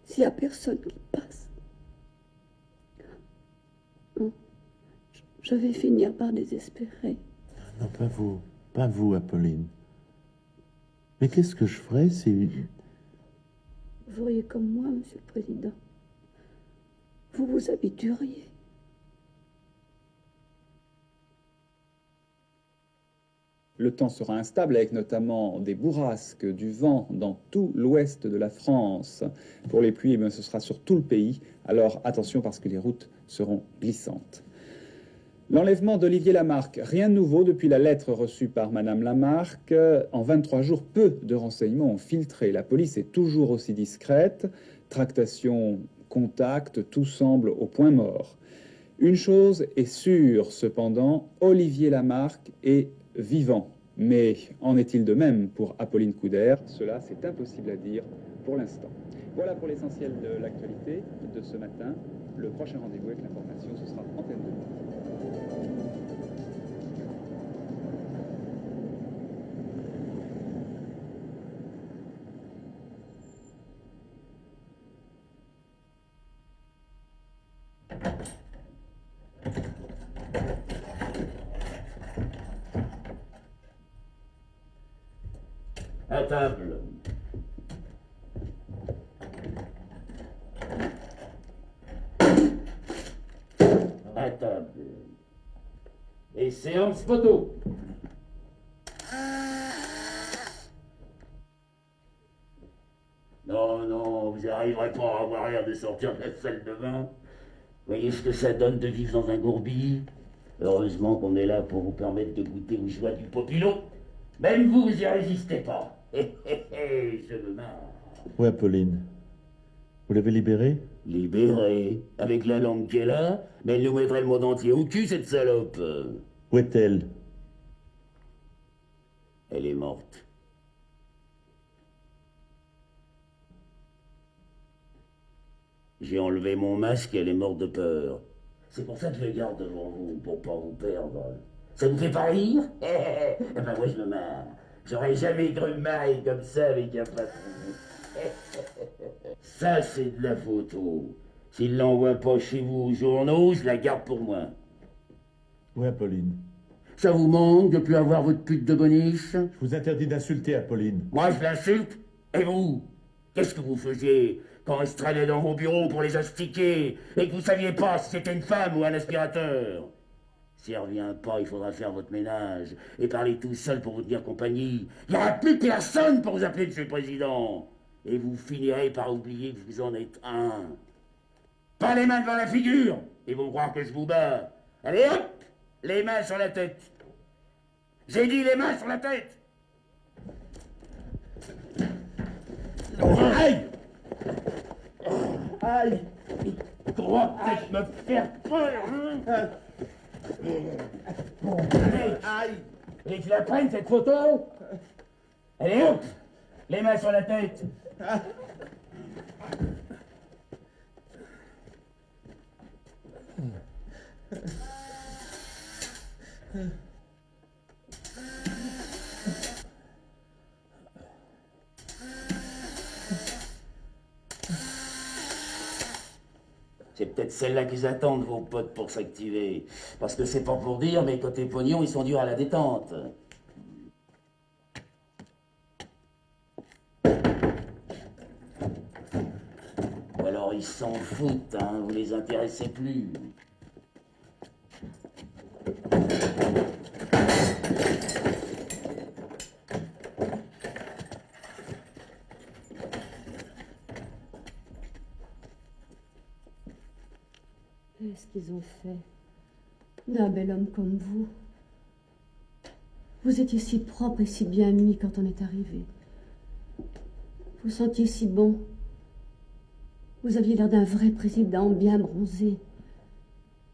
S'il n'y a personne qui passe, je vais finir par désespérer. Non, pas vous. Pas vous, Apolline. Mais qu'est-ce que je ferais si... Vous feriez comme moi, Monsieur le Président. Vous vous habitueriez. Le temps sera instable avec notamment des bourrasques, du vent dans tout l'ouest de la France. Pour les pluies, ce sera sur tout le pays. Alors attention parce que les routes seront glissantes. L'enlèvement d'Olivier Lamarque, rien de nouveau depuis la lettre reçue par Madame Lamarque. En 23 jours, peu de renseignements ont filtré. La police est toujours aussi discrète. Tractation, contact, tout semble au point mort. Une chose est sûre, cependant, Olivier Lamarque est vivant. Mais en est-il de même pour Apolline Couder? Cela, c'est impossible à dire pour l'instant. Voilà pour l'essentiel de l'actualité de ce matin. Le prochain rendez-vous avec l'information, ce sera Antenne 2. À table. À table. Et séance photo. Non, non, vous n'arriverez pas à avoir l'air de sortir de la salle de bain. Voyez ce que ça donne de vivre dans un gourbi. Heureusement qu'on est là pour vous permettre de goûter aux joies du populot. Même vous, vous y résistez pas. Je me marre. Oui, Apolline. Vous l'avez libérée? Libérée. Avec la langue qu'elle a, mais elle nous mettrait le monde entier au cul, cette salope. Où est-elle? Elle est morte. J'ai enlevé mon masque et elle est morte de peur. C'est pour ça que je le garde devant vous, pour pas vous perdre. Ça vous fait pas rire? Eh ben moi je me marre. J'aurais jamais cru me marrer comme ça avec un patron. Ça c'est de la photo. S'il l'envoie pas chez vous aux journaux, je la garde pour moi. Oui, Apolline. Ça vous manque de plus avoir votre pute de boniche? Je vous interdis d'insulter, Apolline. Moi je l'insulte? Et vous? Qu'est-ce que vous faisiez quand elle se traînait dans vos bureaux pour les astiquer, et que vous saviez pas si c'était une femme ou un aspirateur. Si elle revient pas, il faudra faire votre ménage et parler tout seul pour vous tenir compagnie. Il n'y aura plus personne pour vous appeler Monsieur le Président. Et vous finirez par oublier que vous en êtes un. Pas les mains devant la figure. Ils vont croire que je vous bats. Allez hop, les mains sur la tête. J'ai dit les mains sur la tête. Aïe! Aïe! Il croit peut-être me faire peur, hein? Aïe! Et tu la prennes, cette photo? Allez hop! Les mains sur la tête. C'est peut-être celle-là qu'ils attendent, vos potes, pour s'activer. Parce que c'est pas pour dire, mais côté pognon, ils sont durs à la détente. Ou alors ils s'en foutent, hein, vous les intéressez plus. Qu'est-ce qu'ils ont fait d'un bel homme comme vous? Vous étiez si propre et si bien mis quand on est arrivé. Vous sentiez si bon. Vous aviez l'air d'un vrai président bien bronzé.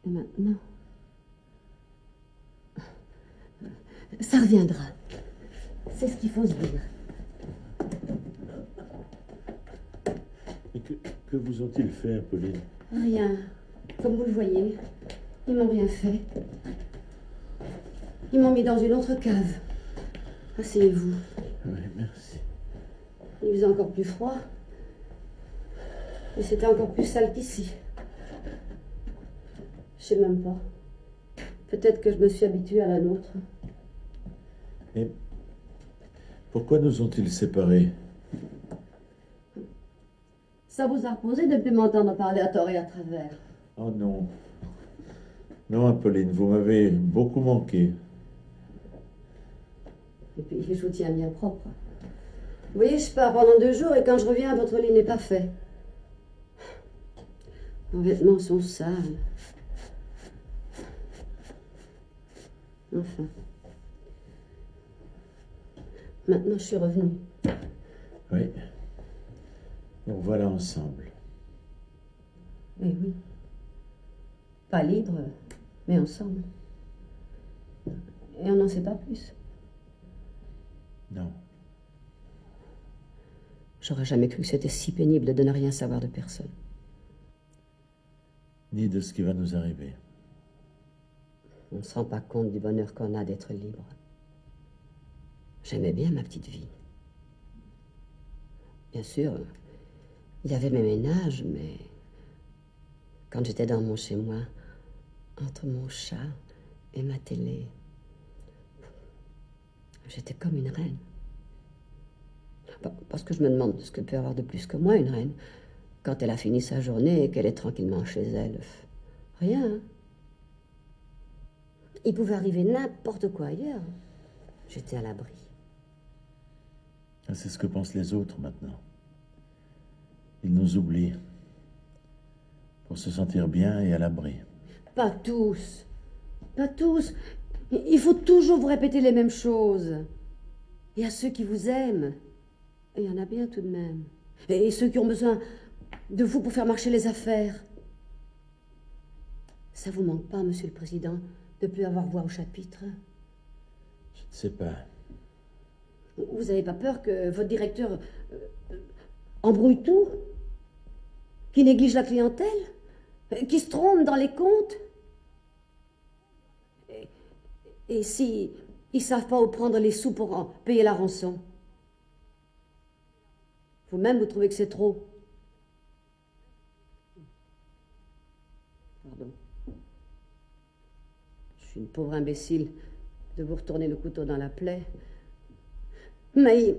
Et maintenant... Ça reviendra. C'est ce qu'il faut se dire. Mais que vous ont-ils fait, Pauline? Rien. Comme vous le voyez, ils m'ont rien fait. Ils m'ont mis dans une autre cave. Asseyez-vous. Oui, merci. Il faisait encore plus froid. Et c'était encore plus sale qu'ici. Je sais même pas. Peut-être que je me suis habituée à la nôtre. Et pourquoi nous ont-ils séparés? Ça vous a reposé de ne plus m'entendre parler à tort et à travers. Oh non. Non, Apolline, vous m'avez beaucoup manqué. Et puis, je vous tiens bien propre. Vous voyez, je pars pendant 2 jours et quand je reviens, votre lit n'est pas fait. Vos vêtements sont sales. Enfin. Maintenant, je suis revenue. Oui. Nous voilà ensemble. Mais oui. Pas libre, mais ensemble. Et on n'en sait pas plus. Non. J'aurais jamais cru que c'était si pénible de ne rien savoir de personne. Ni de ce qui va nous arriver. On ne se rend pas compte du bonheur qu'on a d'être libre. J'aimais bien ma petite vie. Bien sûr, il y avait mes ménages, mais quand j'étais dans mon chez-moi, entre mon chat et ma télé, j'étais comme une reine. Parce que je me demande ce que peut avoir de plus que moi une reine quand elle a fini sa journée et qu'elle est tranquillement chez elle. Rien. Hein. Il pouvait arriver n'importe quoi ailleurs. J'étais à l'abri. C'est ce que pensent les autres maintenant. Ils nous oublient pour se sentir bien et à l'abri. Pas tous. Pas tous. Il faut toujours vous répéter les mêmes choses. Et à ceux qui vous aiment, il y en a bien tout de même. Et ceux qui ont besoin de vous pour faire marcher les affaires. Ça vous manque pas, Monsieur le Président, de plus avoir voix au chapitre? Je ne sais pas. Vous n'avez pas peur que votre directeur embrouille tout? Qui néglige la clientèle? Qui se trompe dans les comptes? Et si ils ne savent pas où prendre les sous pour payer la rançon? Vous-même, vous trouvez que c'est trop? Pardon. Je suis une pauvre imbécile de vous retourner le couteau dans la plaie. Mais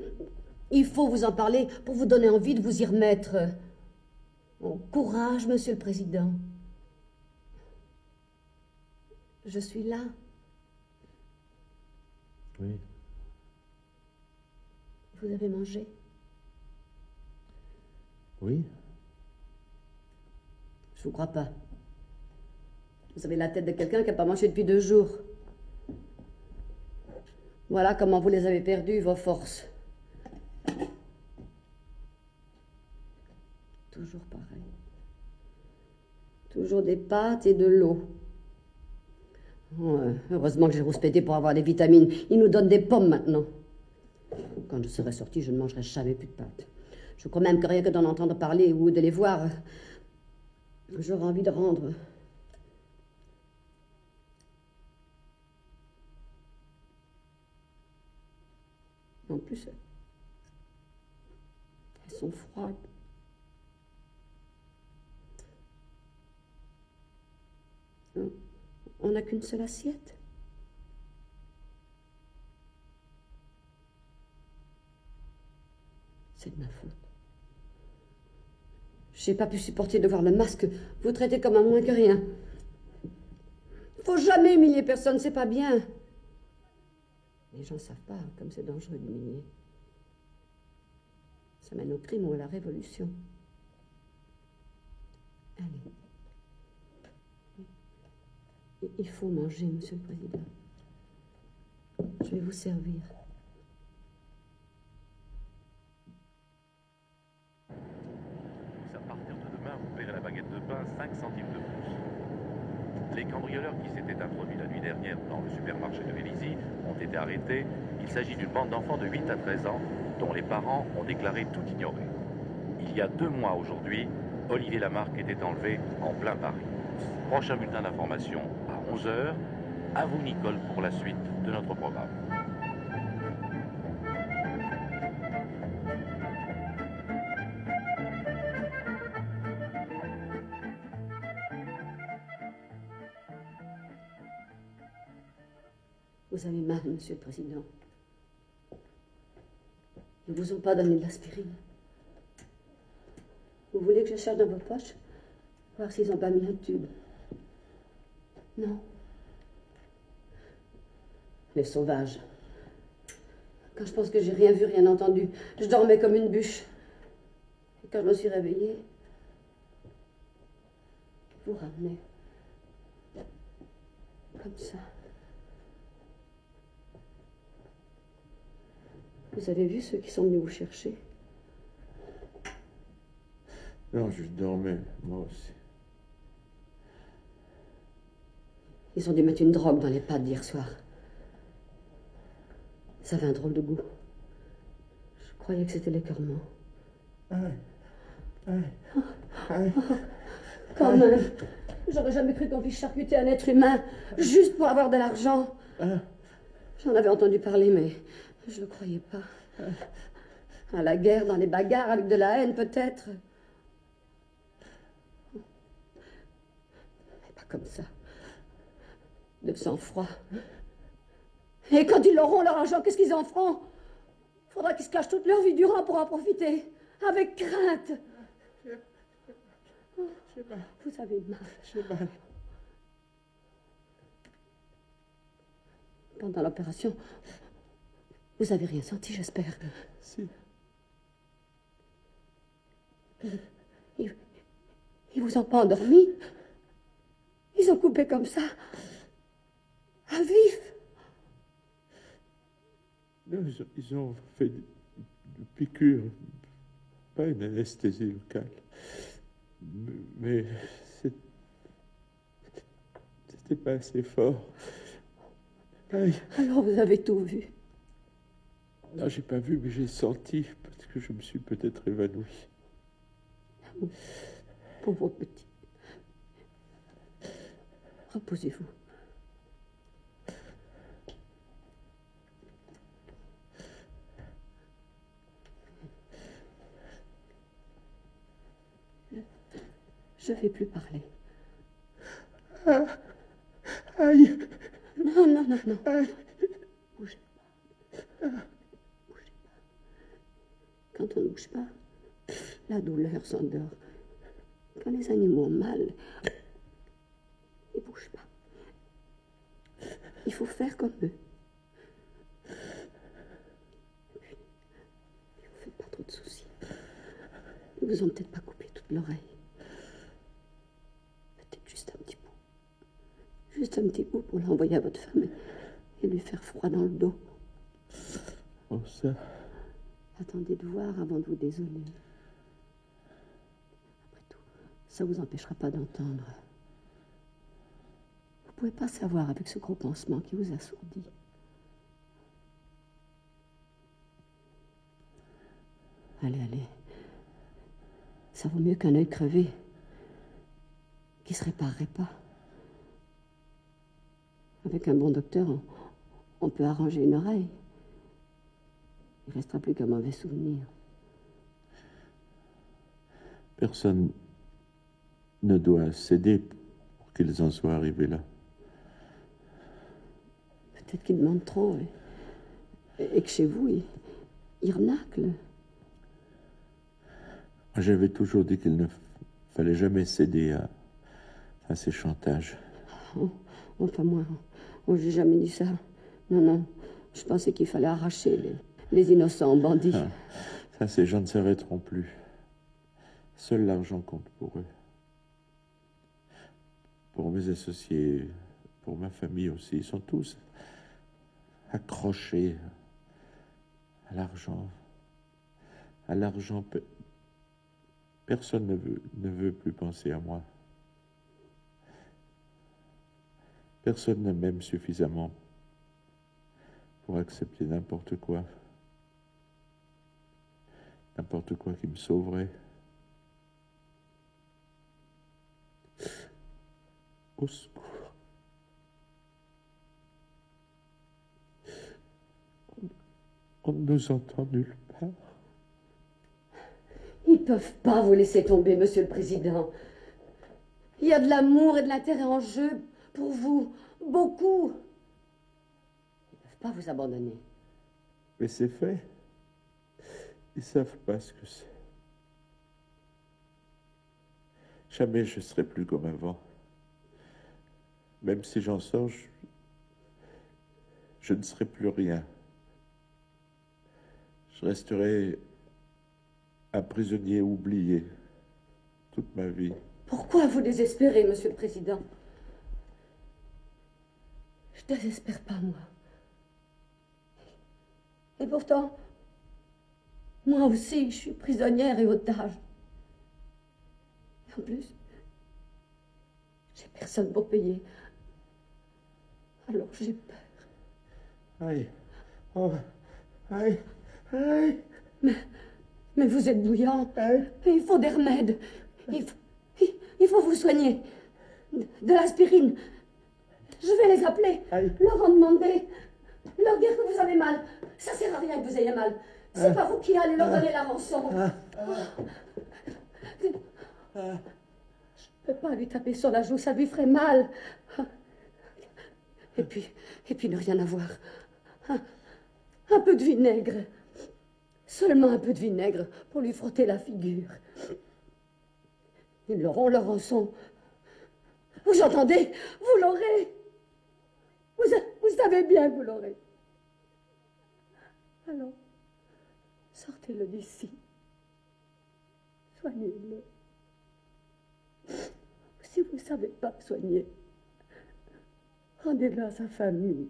il faut vous en parler pour vous donner envie de vous y remettre. Oh, courage, Monsieur le Président. Je suis là. Oui. Vous avez mangé? Oui. Je vous crois pas. Vous avez la tête de quelqu'un qui n'a pas mangé depuis 2 jours. Voilà comment vous les avez perdues, vos forces. Toujours pareil. Toujours des pâtes et de l'eau. Oh, heureusement que j'ai rouspété pour avoir des vitamines. Ils nous donnent des pommes maintenant. Quand je serai sortie, je ne mangerai jamais plus de pâtes. Je crois même que rien que d'en entendre parler ou de les voir, j'aurai envie de rendre. En plus, elles sont froides. On n'a qu'une seule assiette. C'est de ma faute. J'ai pas pu supporter de voir le masque vous traiter comme un moins que rien. Faut jamais humilier personne, c'est pas bien. Les gens savent pas comme c'est dangereux d'humilier. Ça mène au crime ou à la révolution. Allez. Il faut manger, Monsieur le Président. Je vais vous servir. À partir de demain, vous paierez la baguette de pain 5 centimes de plus. Les cambrioleurs qui s'étaient introduits la nuit dernière dans le supermarché de Vélizy ont été arrêtés. Il s'agit d'une bande d'enfants de 8 à 13 ans dont les parents ont déclaré tout ignorer. Il y a 2 mois aujourd'hui, Olivier Lamarque était enlevé en plein Paris. Prochain bulletin d'information à 11h. À vous, Nicole, pour la suite de notre programme. Vous avez mal, Monsieur le Président. Ils ne vous ont pas donné de l'aspirine. Vous voulez que je cherche dans vos poches? Voir s'ils n'ont pas mis un tube. Non. Les sauvages. Quand je pense que j'ai rien vu, rien entendu, je dormais comme une bûche. Et quand je me suis réveillée, vous ramenez. Comme ça. Vous avez vu ceux qui sont venus vous chercher? Non, je dormais, moi aussi. Ils ont dû mettre une drogue dans les pâtes d'hier soir. Ça avait un drôle de goût. Je croyais que c'était l'écœurement. Quand même, j'aurais jamais cru qu'on puisse charcuter un être humain juste pour avoir de l'argent. J'en avais entendu parler, mais je ne le croyais pas. À la guerre, dans les bagarres, avec de la haine, peut-être. Mais pas comme ça. De sang-froid. Et quand ils l'auront, leur argent, qu'est-ce qu'ils en feront? Faudra qu'ils se cachent toute leur vie durant pour en profiter. Avec crainte. Vous avez mal. J'ai mal. Pendant l'opération, vous avez rien senti, j'espère. Si. Ils vous ont pas endormi? Ils ont coupé comme ça? À vif? Non, ils ont fait des piqûres, pas une anesthésie locale. Mais c'était pas assez fort. Aïe. Alors vous avez tout vu? Non, j'ai pas vu, mais j'ai senti, parce que je me suis peut-être évanoui. Pauvre petit. Reposez-vous. Je ne vais plus parler. Aïe. Non, non, non, non. Aïe. Bougez pas. Bougez pas. Quand on ne bouge pas, la douleur s'endort. Quand les animaux ont mal, ils ne bougent pas. Il faut faire comme eux. Et puis, ne vous faites pas trop de soucis. Ils vous ont peut-être pas coupé toute l'oreille. Peut-être juste un petit bout. Juste un petit bout pour l'envoyer à votre femme et lui faire froid dans le dos. Oh, ça. Attendez de voir avant de vous désoler. Après tout, ça vous empêchera pas d'entendre. Vous pouvez pas savoir avec ce gros pansement qui vous assourdit. Allez, allez. Ça vaut mieux qu'un œil crevé qui se réparerait pas. Avec un bon docteur, on peut arranger une oreille. Il restera plus qu'un mauvais souvenir. Personne ne doit céder pour qu'ils en soient arrivés là. Peut-être qu'ils demandent trop et que chez vous, ils renaclent. Moi, j'avais toujours dit qu'il ne fallait jamais céder à ces chantages. Oh, enfin, moi, j'ai jamais dit ça. Non, non. Je pensais qu'il fallait arracher les innocents bandits. Ah, ça, ces gens ne s'arrêteront plus. Seul l'argent compte pour eux. Pour mes associés, pour ma famille aussi. Ils sont tous accrochés à l'argent. À l'argent. Personne ne veut plus penser à moi. Personne ne m'aime suffisamment pour accepter n'importe quoi. N'importe quoi qui me sauverait. Au secours. On ne nous entend nulle part. Ils ne peuvent pas vous laisser tomber, Monsieur le Président. Il y a de l'amour et de l'intérêt en jeu pour vous. Beaucoup. Ils ne peuvent pas vous abandonner. Mais c'est fait. Ils ne savent pas ce que c'est. Jamais je ne serai plus comme avant. Même si j'en sors, je ne serai plus rien. Je resterai un prisonnier oublié toute ma vie. Pourquoi vous désespérez, Monsieur le Président? Je ne désespère pas, moi. Et pourtant, moi aussi, je suis prisonnière et otage. Et en plus, j'ai personne pour payer. Alors j'ai peur. Aïe. Oh. Aïe. Aïe. Mais vous êtes bouillant. Aïe. Il faut des remèdes. Il faut vous soigner. De l'aspirine. Je vais les appeler. Aïe. Leur en demander. Leur dire que vous avez mal. Ça sert à rien que vous ayez mal. C'est pas vous qui allez leur donner la rançon. Je peux pas lui taper sur la joue, ça lui ferait mal. Et puis ne rien avoir. Un peu de vinaigre. Seulement un peu de vinaigre pour lui frotter la figure. Ils l'auront, leur rançon. Vous entendez? Vous l'aurez. Vous savez bien que vous l'aurez. Alors, sortez-le d'ici. Soignez-le. Si vous ne savez pas soigner, rendez-le à sa famille.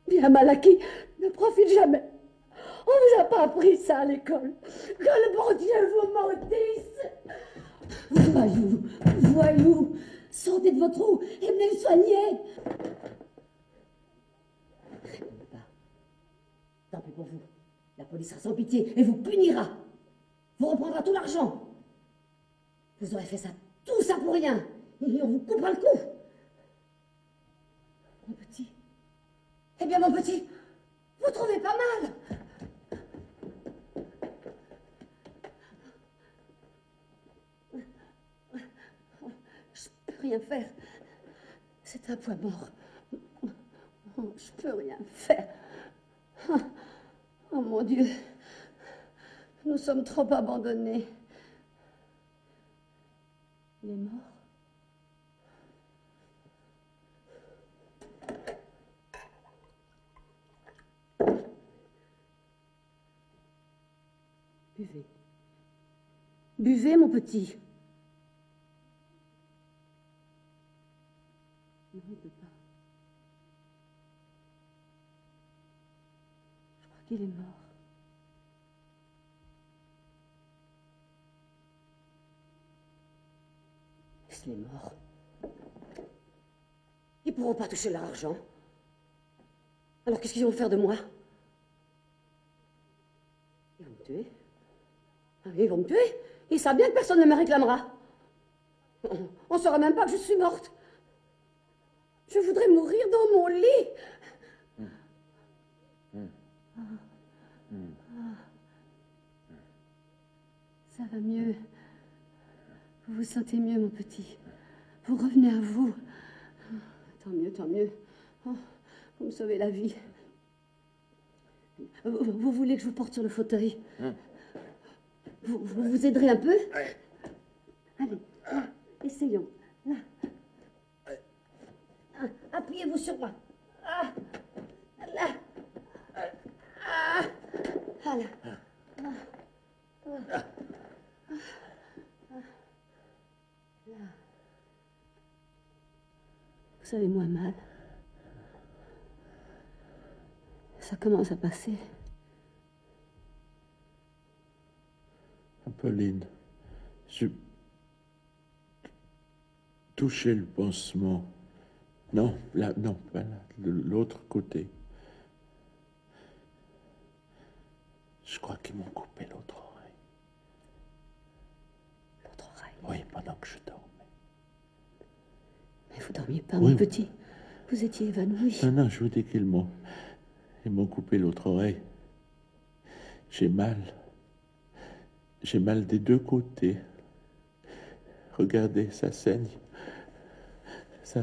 Bien mal acquis ne profite jamais. On ne vous a pas appris ça à l'école. Que le bon Dieu vous maudisse. Voyou, sortez de votre trou et venez le soigner. Tant pis pour vous. La police sera sans pitié et vous punira. Vous reprendra tout l'argent. Vous aurez fait ça, tout ça pour rien. Et on vous coupera le cou. Mon petit. Eh bien, mon petit, vous trouvez pas mal? Je peux rien faire. C'est un poids mort. Je peux rien faire. Oh mon Dieu. Nous sommes trop abandonnés. Il est mort. Buvez. Buvez, mon petit. Non, il ne peut pas. Je crois qu'il est mort. S'il est mort, ils ne pourront pas toucher leur argent. Alors qu'est-ce qu'ils vont faire de moi? Ils vont me tuer. Ah oui, ils vont me tuer. Ils savent bien que personne ne me réclamera. On ne saura même pas que je suis morte. Je voudrais mourir dans mon lit. Ça va mieux. Vous vous sentez mieux, mon petit. Vous revenez à vous. Tant mieux, tant mieux. Oh, vous me sauvez la vie. Vous voulez que je vous porte sur le fauteuil? Vous aiderez un peu? Allez, là, essayons. Là. Ah, appuyez-vous sur moi. Ah, là. Ah, ah, là. Là. Vous avez moins mal. Ça commence à passer. Apolline, je... Touchez le pansement. Non, là, non, pas là, de l'autre côté. Je crois qu'ils m'ont coupé l'autre oreille. L'autre oreille? Oui, pendant que je dormais. Mais vous dormiez pas, Oui, mon petit. Vous étiez évanoui. Non, je vous dis qu'ils m'ont coupé l'autre oreille. J'ai mal. J'ai mal des deux côtés. Regardez, ça saigne. Ça...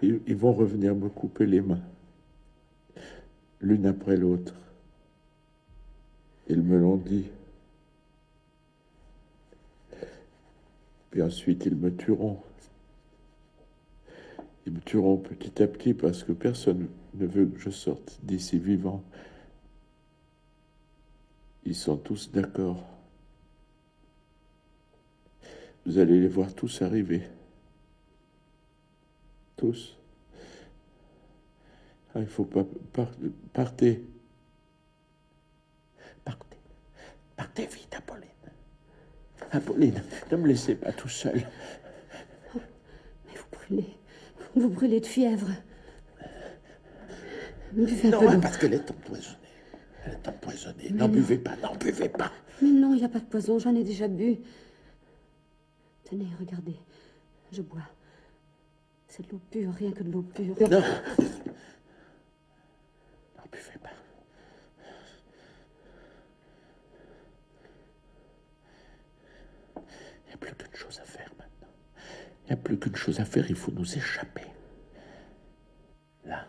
Ils vont revenir me couper les mains, l'une après l'autre. Ils me l'ont dit. Puis ensuite, ils me tueront. Ils me tueront petit à petit parce que personne ne veut que je sorte d'ici vivant. Ils sont tous d'accord. Vous allez les voir tous arriver. Tous. Ah, il faut pas... Partez. Partez. Partez vite, Apolline. Apolline, ne me laissez pas tout seul. Oh, mais vous brûlez. Vous brûlez de fièvre. Buvez un peu d'eau. Parce qu'elle est empoisonnée. Elle est empoisonnée. N'en buvez pas, n'en buvez pas. Mais non, il n'y a pas de poison, j'en ai déjà bu. Tenez, regardez. Je bois. C'est de l'eau pure, rien que de l'eau pure. Non. N'en buvez pas. Il n'y a plus qu'une chose à faire maintenant. Il n'y a plus qu'une chose à faire, il faut nous échapper. Là,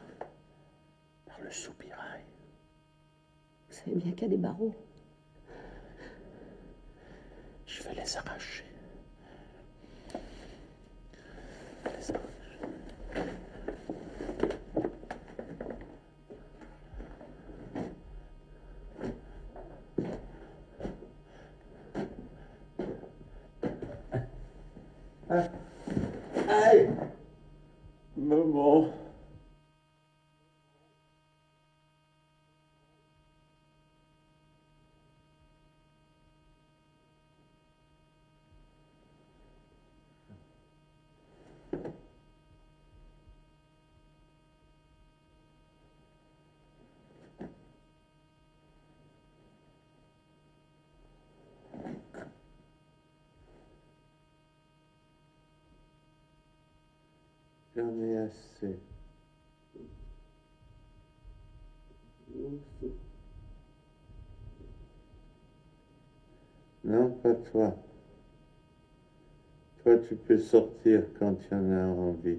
par le soupirail. Vous savez bien qu'il y a des barreaux. Je vais les arracher. Aïe! Maman! J'en ai assez. Non, pas toi. Toi, tu peux sortir quand tu en as envie.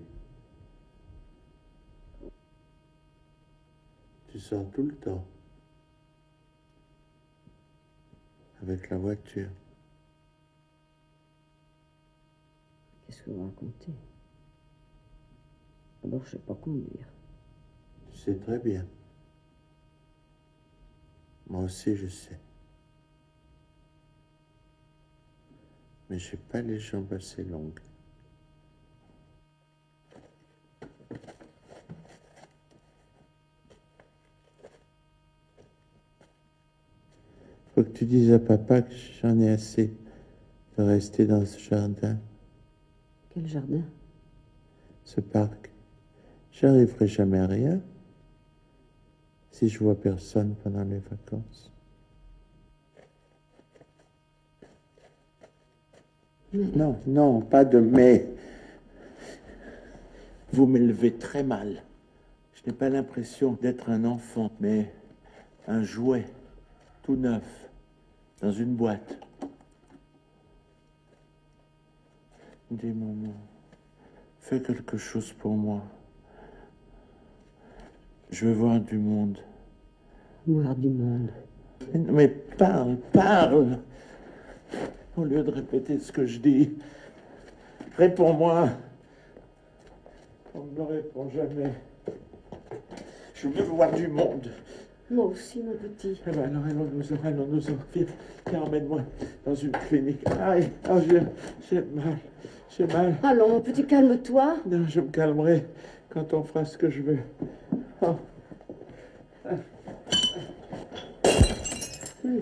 Tu sors tout le temps. avec la voiture. Qu'est-ce que vous racontez? D'abord, je ne sais pas conduire. Tu sais très bien. Moi aussi, je sais. Mais j'ai pas les jambes assez longues. Faut que tu dises à papa que j'en ai assez de rester dans ce jardin, Quel jardin? ce parc. J'arriverai jamais à rien si je vois personne pendant les vacances. Non, non, pas de mais. Vous m'élevez très mal. Je n'ai pas l'impression d'être un enfant, mais un jouet, tout neuf, dans une boîte. Dis, maman, fais quelque chose pour moi. Je veux voir du monde. Voir du monde. Mais parle, parle. Au lieu de répéter ce que je dis, réponds-moi. On ne me répond jamais. Je veux voir du monde. Moi aussi, mon petit. Eh ben alors, allons-nous-en. Viens, emmène-moi dans une clinique. Aïe, oh, j'ai mal. J'ai mal. Allons, mon petit, calme-toi. Non, je me calmerai quand on fera ce que je veux. Oh.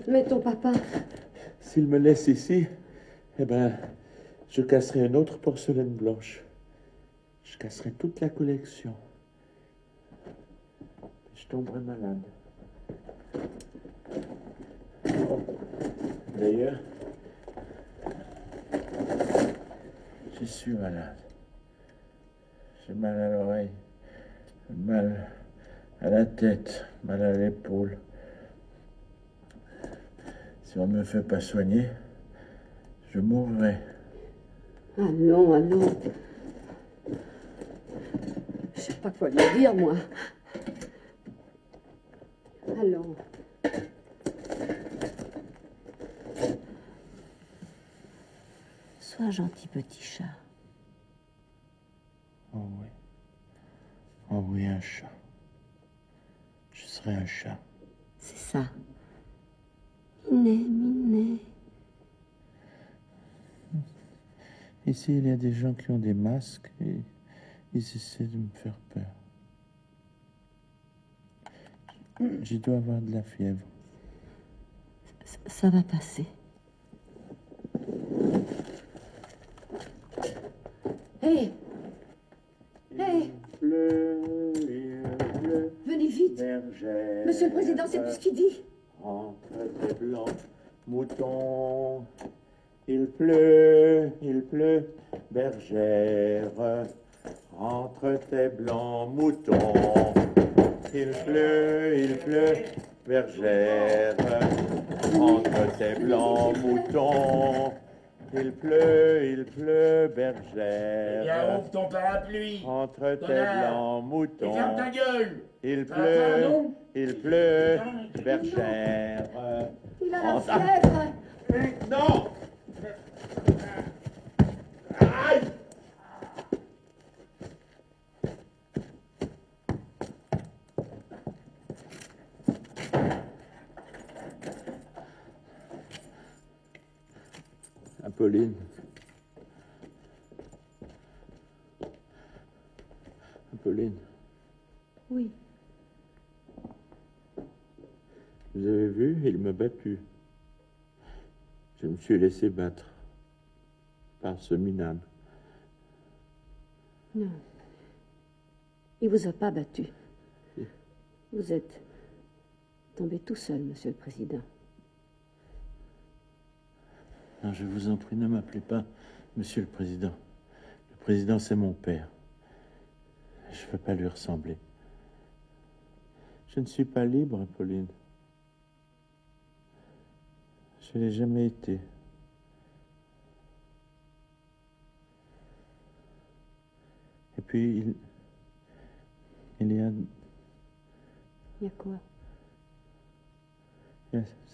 Mais ton papa... S'il me laisse ici, eh ben, je casserai une autre porcelaine blanche. Je casserai toute la collection. Je tomberai malade. D'ailleurs, je suis malade. J'ai mal à l'oreille, mal à la tête, mal à l'épaule. Si on ne me fait pas soigner, je mourrai. Allons, allons. Je sais pas quoi lui dire, moi. Allons. Sois gentil, petit chat. Oh oui. Oh oui, un chat. Je serai un chat. C'est ça. Minet, minet. Ici, il y a des gens qui ont des masques et ils essaient de me faire peur. Je dois avoir de la fièvre. Ça va passer. Hé! Hé! Venez vite! Bergère, Monsieur le Président, c'est tout ce qu'il dit. entre tes blancs moutons. Il pleut, bergère, entre tes blancs moutons. Il pleut, bergère, entre tes blancs moutons. Il pleut, bergère. Viens, ouvre ton parapluie. Entre tes Connard. blancs moutons. Et ferme ta gueule. Il Pardon? pleut, bergère. Il a la fièvre. Non! Aïe! Apolline. Apolline, Oui. vous avez vu, il m'a battu. Je me suis laissé battre par ce minable. Non. Il vous a pas battu. Vous êtes tombé tout seul, Monsieur le Président. Non, je vous en prie, ne m'appelez pas Monsieur le Président. Le Président, c'est mon père. Je ne veux pas lui ressembler. Je ne suis pas libre, Pauline. Je ne l'ai jamais été. Et puis, il y a Il y a quoi?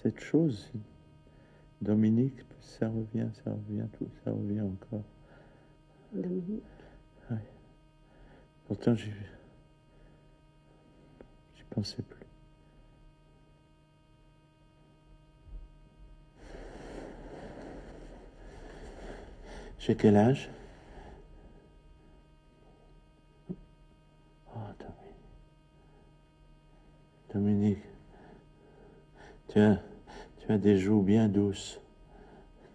cette chose. Dominique, ça revient, tout, ça revient encore. Dominique. Oui. Pourtant, j'y pensais plus. J'ai quel âge? Oh, Dominique, tu as des joues bien douces.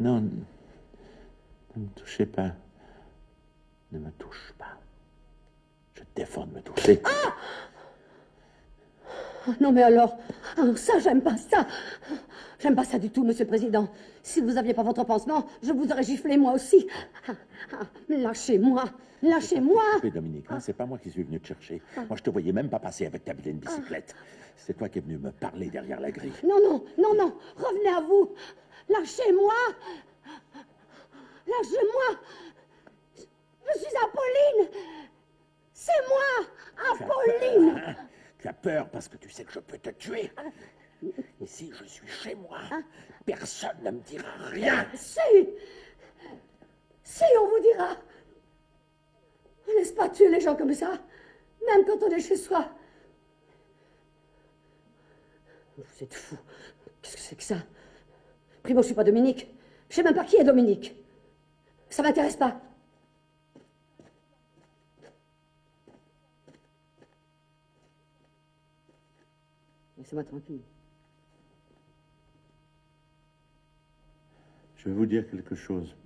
Non, ne me touchez pas. Ne me touche pas. Je te défends de me toucher. Ah! Non, mais alors, ça, j'aime pas ça. J'aime pas ça du tout, Monsieur le Président. Si vous aviez pas votre pansement, je vous aurais giflé moi aussi. Lâchez-moi. Lâchez-moi. Dominique, hein, c'est pas moi qui suis venu te chercher. Moi, je te voyais même pas passer avec ta vilaine bicyclette. C'est toi qui es venu me parler derrière la grille. Non, non, non, non. Revenez à vous. Lâchez-moi. Lâchez-moi. Je suis Apolline. C'est moi, Apolline. Tu as peur parce que tu sais que je peux te tuer. Ici, je suis chez moi. Personne ne me dira rien. Si, on vous dira. On laisse pas tuer les gens comme ça, même quand on est chez soi. Vous êtes fous. Qu'est-ce que c'est que ça? Primo, je suis pas Dominique. Je sais même pas qui est Dominique. Ça m'intéresse pas. Laissez-moi tranquille. Je vais vous dire quelque chose,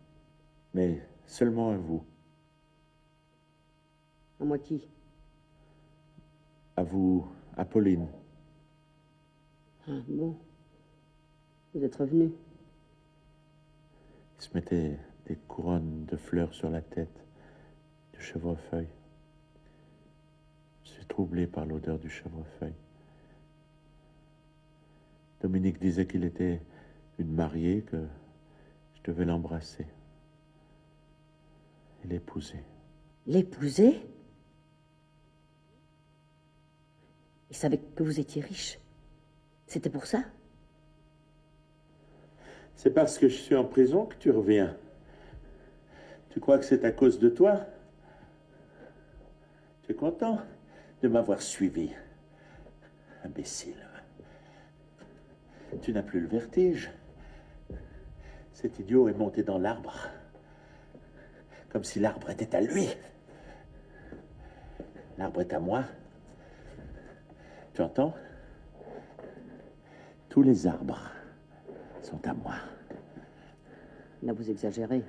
mais seulement à vous. À moi qui? À vous, Apolline. Ah, bon. Vous êtes revenu. Il se mettait des couronnes de fleurs sur la tête, du chèvrefeuille. Je suis troublé par l'odeur du chèvrefeuille. Dominique disait qu'il était une mariée, que je devais l'embrasser et l'épouser. L'épouser? Il savait que vous étiez riche. C'était pour ça? C'est parce que je suis en prison que tu reviens. Tu crois que c'est à cause de toi? Tu es content de m'avoir suivi, imbécile. Tu n'as plus le vertige. Cet idiot est monté dans l'arbre, comme si l'arbre était à lui. L'arbre est à moi. Tu entends? Tous les arbres sont à moi. Là, vous exagérez.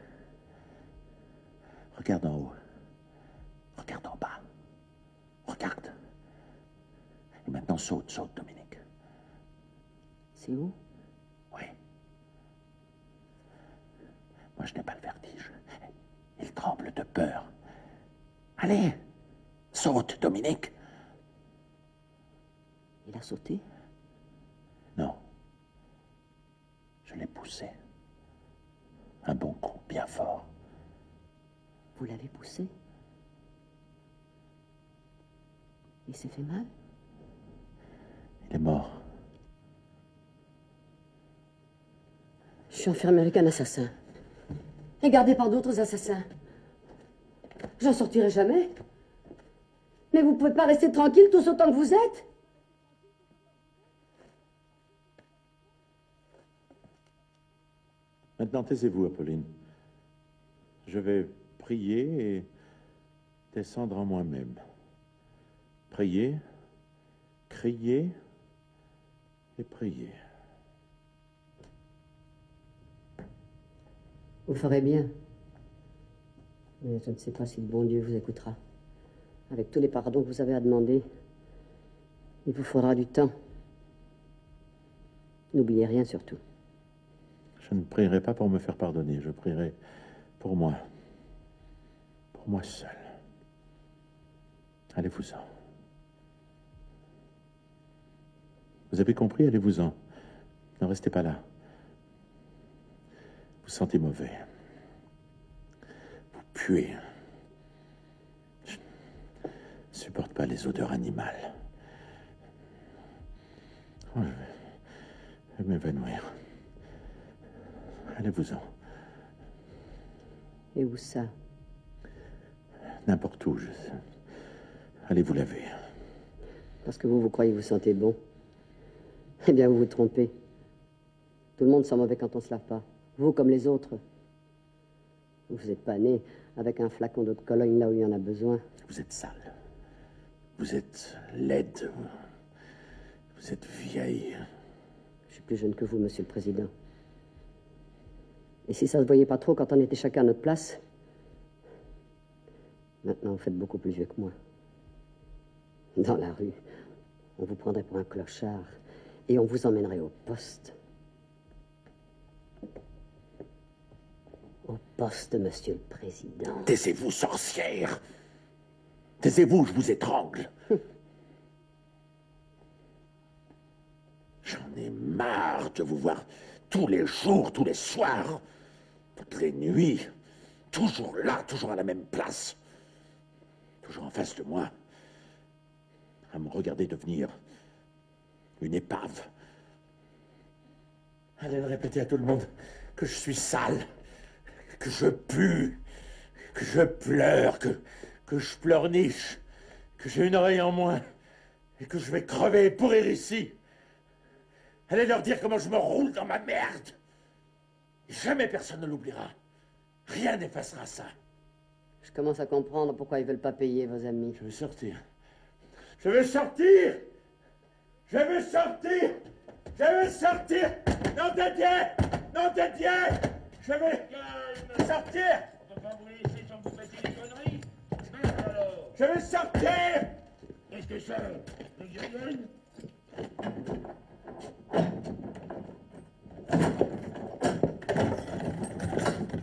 Regarde en haut. Regarde en bas. Regarde. Et maintenant, saute, Dominique. C'est où? Oui. Moi, je n'ai pas le vertige. Il tremble de peur. Allez, saute, Dominique. Il a sauté? Non. Je l'ai poussé. Un bon coup, bien fort. Vous l'avez poussé? Il s'est fait mal? Il est mort. Je suis enfermé avec un assassin. Et gardé par d'autres assassins. J'en sortirai jamais. Mais vous pouvez pas rester tranquille tous autant que vous êtes? Maintenant, taisez-vous, Apolline. Je vais prier et descendre en moi-même. Prier, crier et prier. Vous ferez bien. Mais je ne sais pas si le bon Dieu vous écoutera. Avec tous les pardons que vous avez à demander, il vous faudra du temps. N'oubliez rien surtout. Je ne prierai pas pour me faire pardonner, je prierai pour moi. Pour moi seul. Allez-vous-en. Vous avez compris? Allez-vous-en. Ne restez pas là. Vous sentez mauvais. Vous puez. Je ne supporte pas les odeurs animales. Oh, je vais m'évanouir. Allez-vous-en. Et où ça? N'importe où, je sais. Allez vous laver. Parce que vous croyez que vous sentez bon. Eh bien, vous vous trompez. Tout le monde sent mauvais quand on se lave pas. Vous comme les autres. Vous n'êtes pas né avec un flacon d'eau de Cologne là où il y en a besoin. Vous êtes sale. Vous êtes laide. Vous êtes vieille. Je suis plus jeune que vous, Monsieur le Président. Et si ça se voyait pas trop quand on était chacun à notre place, maintenant vous faites beaucoup plus vieux que moi. Dans la rue, on vous prendrait pour un clochard et on vous emmènerait au poste. Au poste, Monsieur le Président. Taisez-vous, sorcière. Taisez-vous, je vous étrangle. J'en ai marre de vous voir tous les jours, tous les soirs, toutes les nuits, toujours là, toujours à la même place, toujours en face de moi, à me regarder devenir une épave. Allez le répéter à tout le monde que je suis sale, que je pue, que je pleure, que je pleurniche, que j'ai une oreille en moins et que je vais crever et pourrir ici. Allez leur dire comment je me roule dans ma merde. Jamais personne ne l'oubliera. Rien n'effacera ça. Je commence à comprendre pourquoi ils veulent pas payer vos amis. Je vais sortir. Je vais sortir. Je vais sortir. Je vais sortir. Nom de Dieu. Nom de Dieu. Je vais sortir. On peut pas vous laisser sans vous passer des conneries. Merde alors. Je vais sortir. Qu'est-ce que c'est? Le grillon?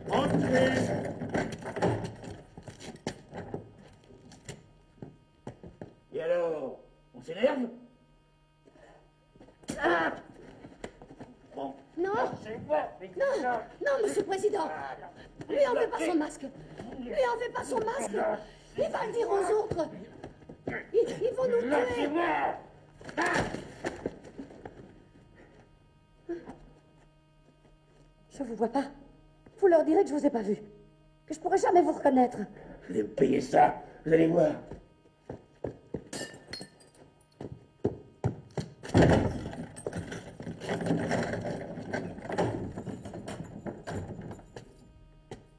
Entrez. Et alors? On s'énerve? Ah! Bon. Non, C'est moi, mais non, non, Monsieur le Président. Lui enlevez pas son masque. Lui enlevez pas son masque. Il va le dire aux autres. Ils vont nous tuer. Lâchez-moi! Je vous vois pas. Vous leur direz que je vous ai pas vu. Que je pourrai jamais vous reconnaître. Je vais me payer ça, vous allez voir.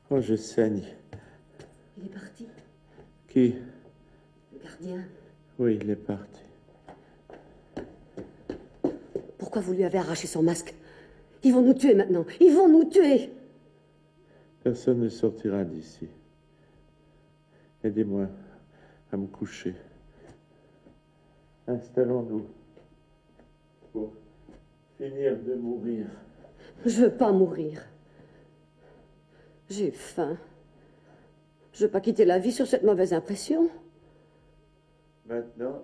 Oh, je saigne. Il est parti, Qui? le gardien. Oui, il est parti. Pourquoi vous lui avez arraché son masque? Ils vont nous tuer maintenant. Ils vont nous tuer. Personne ne sortira d'ici. Aidez-moi à me coucher. Installons-nous pour finir de mourir. Je veux pas mourir. J'ai faim. Je veux pas quitter la vie sur cette mauvaise impression. Maintenant,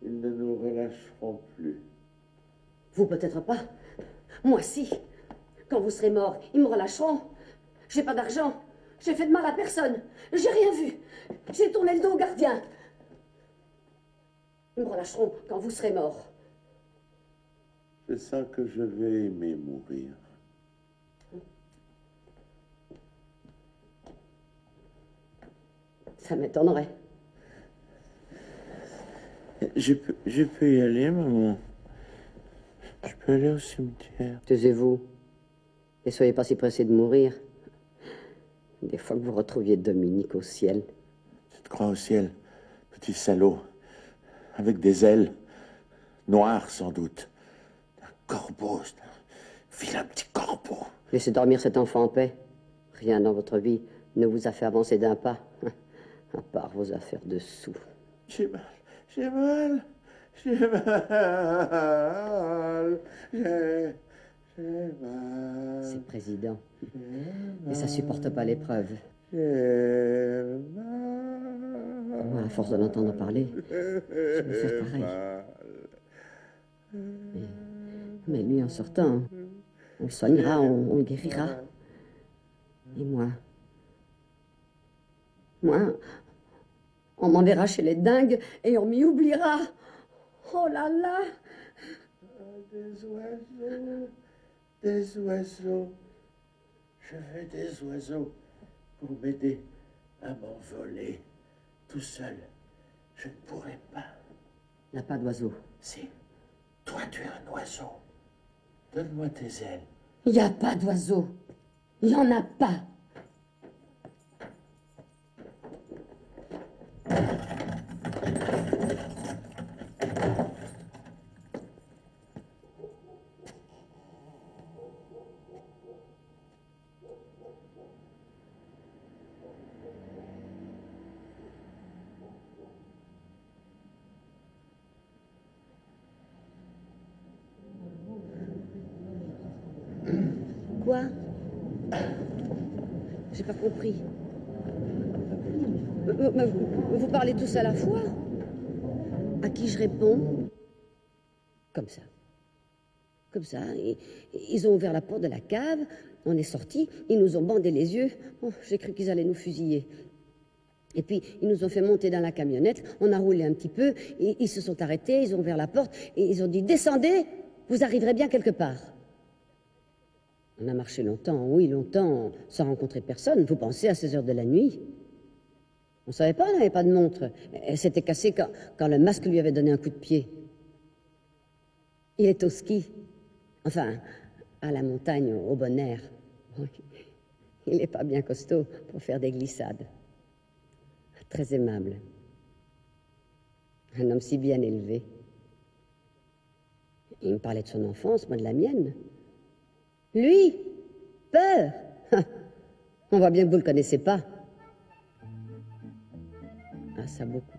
ils ne nous relâcheront plus. Vous peut-être pas. Moi si. Quand vous serez mort, ils me relâcheront. J'ai pas d'argent. J'ai fait de mal à personne. J'ai rien vu. J'ai tourné le dos au gardien. Ils me relâcheront quand vous serez mort. Je sens que je vais aimer mourir. Ça m'étonnerait. Je peux y aller, maman. Je peux aller au cimetière. Taisez-vous. Et soyez pas si pressés de mourir. Des fois que vous retrouviez Dominique au ciel. Tu te crois au ciel, petit salaud, avec des ailes, noires sans doute. Un corbeau, un vilain petit corbeau. Laissez dormir cet enfant en paix. Rien dans votre vie ne vous a fait avancer d'un pas. À part vos affaires de sous. J'ai mal, j'ai mal, j'ai mal, j'ai mal. C'est le président. Et ça supporte pas l'épreuve. J'ai mal. Moi, à force de l'entendre parler, je vais faire pareil. Mais lui, en sortant, on le soignera, on le guérira. Et moi, on m'enverra chez les dingues et on m'y oubliera. Oh là là! Des oiseaux, Je veux des oiseaux pour m'aider à m'envoler. Tout seul, je ne pourrai pas. Il n'y a pas d'oiseau. Si, toi tu es un oiseau. Donne-moi tes ailes. Il n'y a pas d'oiseau. Il n'y en a pas. Quoi? J'ai pas compris. Vous parlez tous à la fois? À qui je réponds? Comme ça. Comme ça. Ils ont ouvert la porte de la cave, on est sortis, ils nous ont bandé les yeux. Oh, j'ai cru qu'ils allaient nous fusiller. Et puis, ils nous ont fait monter dans la camionnette, on a roulé un petit peu, ils se sont arrêtés, ils ont ouvert la porte, et ils ont dit « Descendez, vous arriverez bien quelque part ». On a marché longtemps, oui, longtemps, sans rencontrer personne. Vous pensez à 16 heures de la nuit? On ne savait pas, on n'avait pas de montre. Elle s'était cassée quand le masque lui avait donné un coup de pied. Il est au ski. Enfin, à la montagne, au bon air. Il n'est pas bien costaud pour faire des glissades. Très aimable. Un homme si bien élevé. Il me parlait de son enfance, moi de la mienne. Lui, peur. On voit bien que vous ne le connaissez pas. Ah, ça, beaucoup.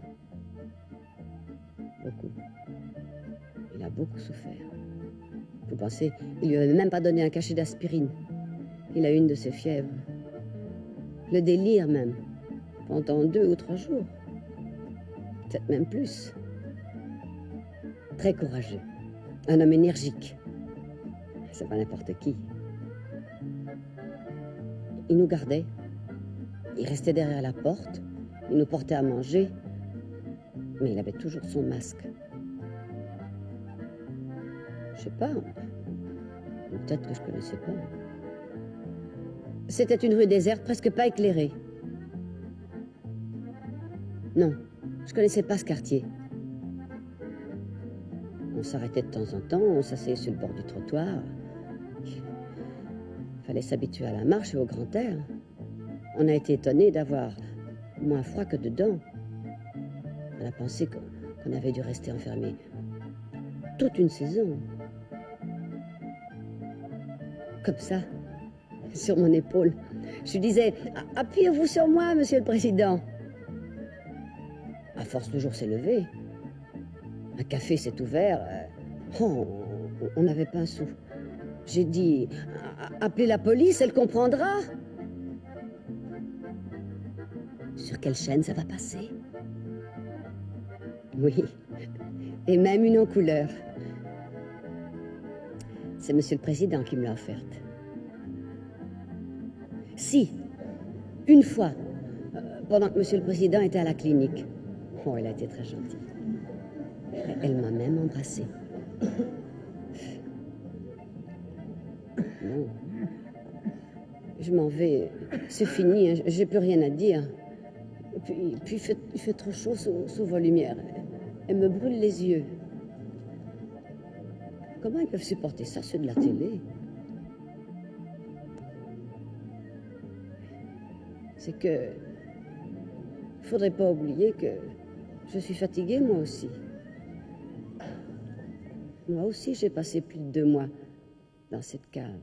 Beaucoup. Il a beaucoup souffert. Vous pensez, il lui avait même pas donné un cachet d'aspirine. Il a eu une de ses fièvres. Le délire même. Pendant 2 ou 3 jours. Peut-être même plus. Très courageux. Un homme énergique. C'est pas n'importe qui. Il nous gardait. Il restait derrière la porte. Il nous portait à manger. Mais il avait toujours son masque. Je sais pas. Peut-être que je connaissais pas. C'était une rue déserte, presque pas éclairée. Non, je connaissais pas ce quartier. On s'arrêtait de temps en temps, on s'asseyait sur le bord du trottoir. Fallait s'habituer à la marche et au grand air. On a été étonnés d'avoir moins froid que dedans. On a pensé qu'on avait dû rester enfermés toute une saison. Comme ça, sur mon épaule. Je disais, appuyez-vous sur moi, monsieur le président. À force, le jour s'est levé. Un café s'est ouvert. On n'avait pas un sou. J'ai dit, appelez la police, elle comprendra. Sur quelle chaîne ça va passer? Oui, et même une en couleur. C'est monsieur le président qui me l'a offerte. Si, une fois, pendant que monsieur le président était à la clinique. Oh, elle a été très gentille. Elle m'a même embrassée. Bon. Je m'en vais. C'est fini, hein. J'ai plus rien à dire. Puis il fait trop chaud sous vos lumières. Elle me brûle les yeux. Comment ils peuvent supporter ça, ceux de la télé? C'est que... Faudrait pas oublier que je suis fatiguée, moi aussi. Moi aussi, j'ai passé plus de 2 mois dans cette cave.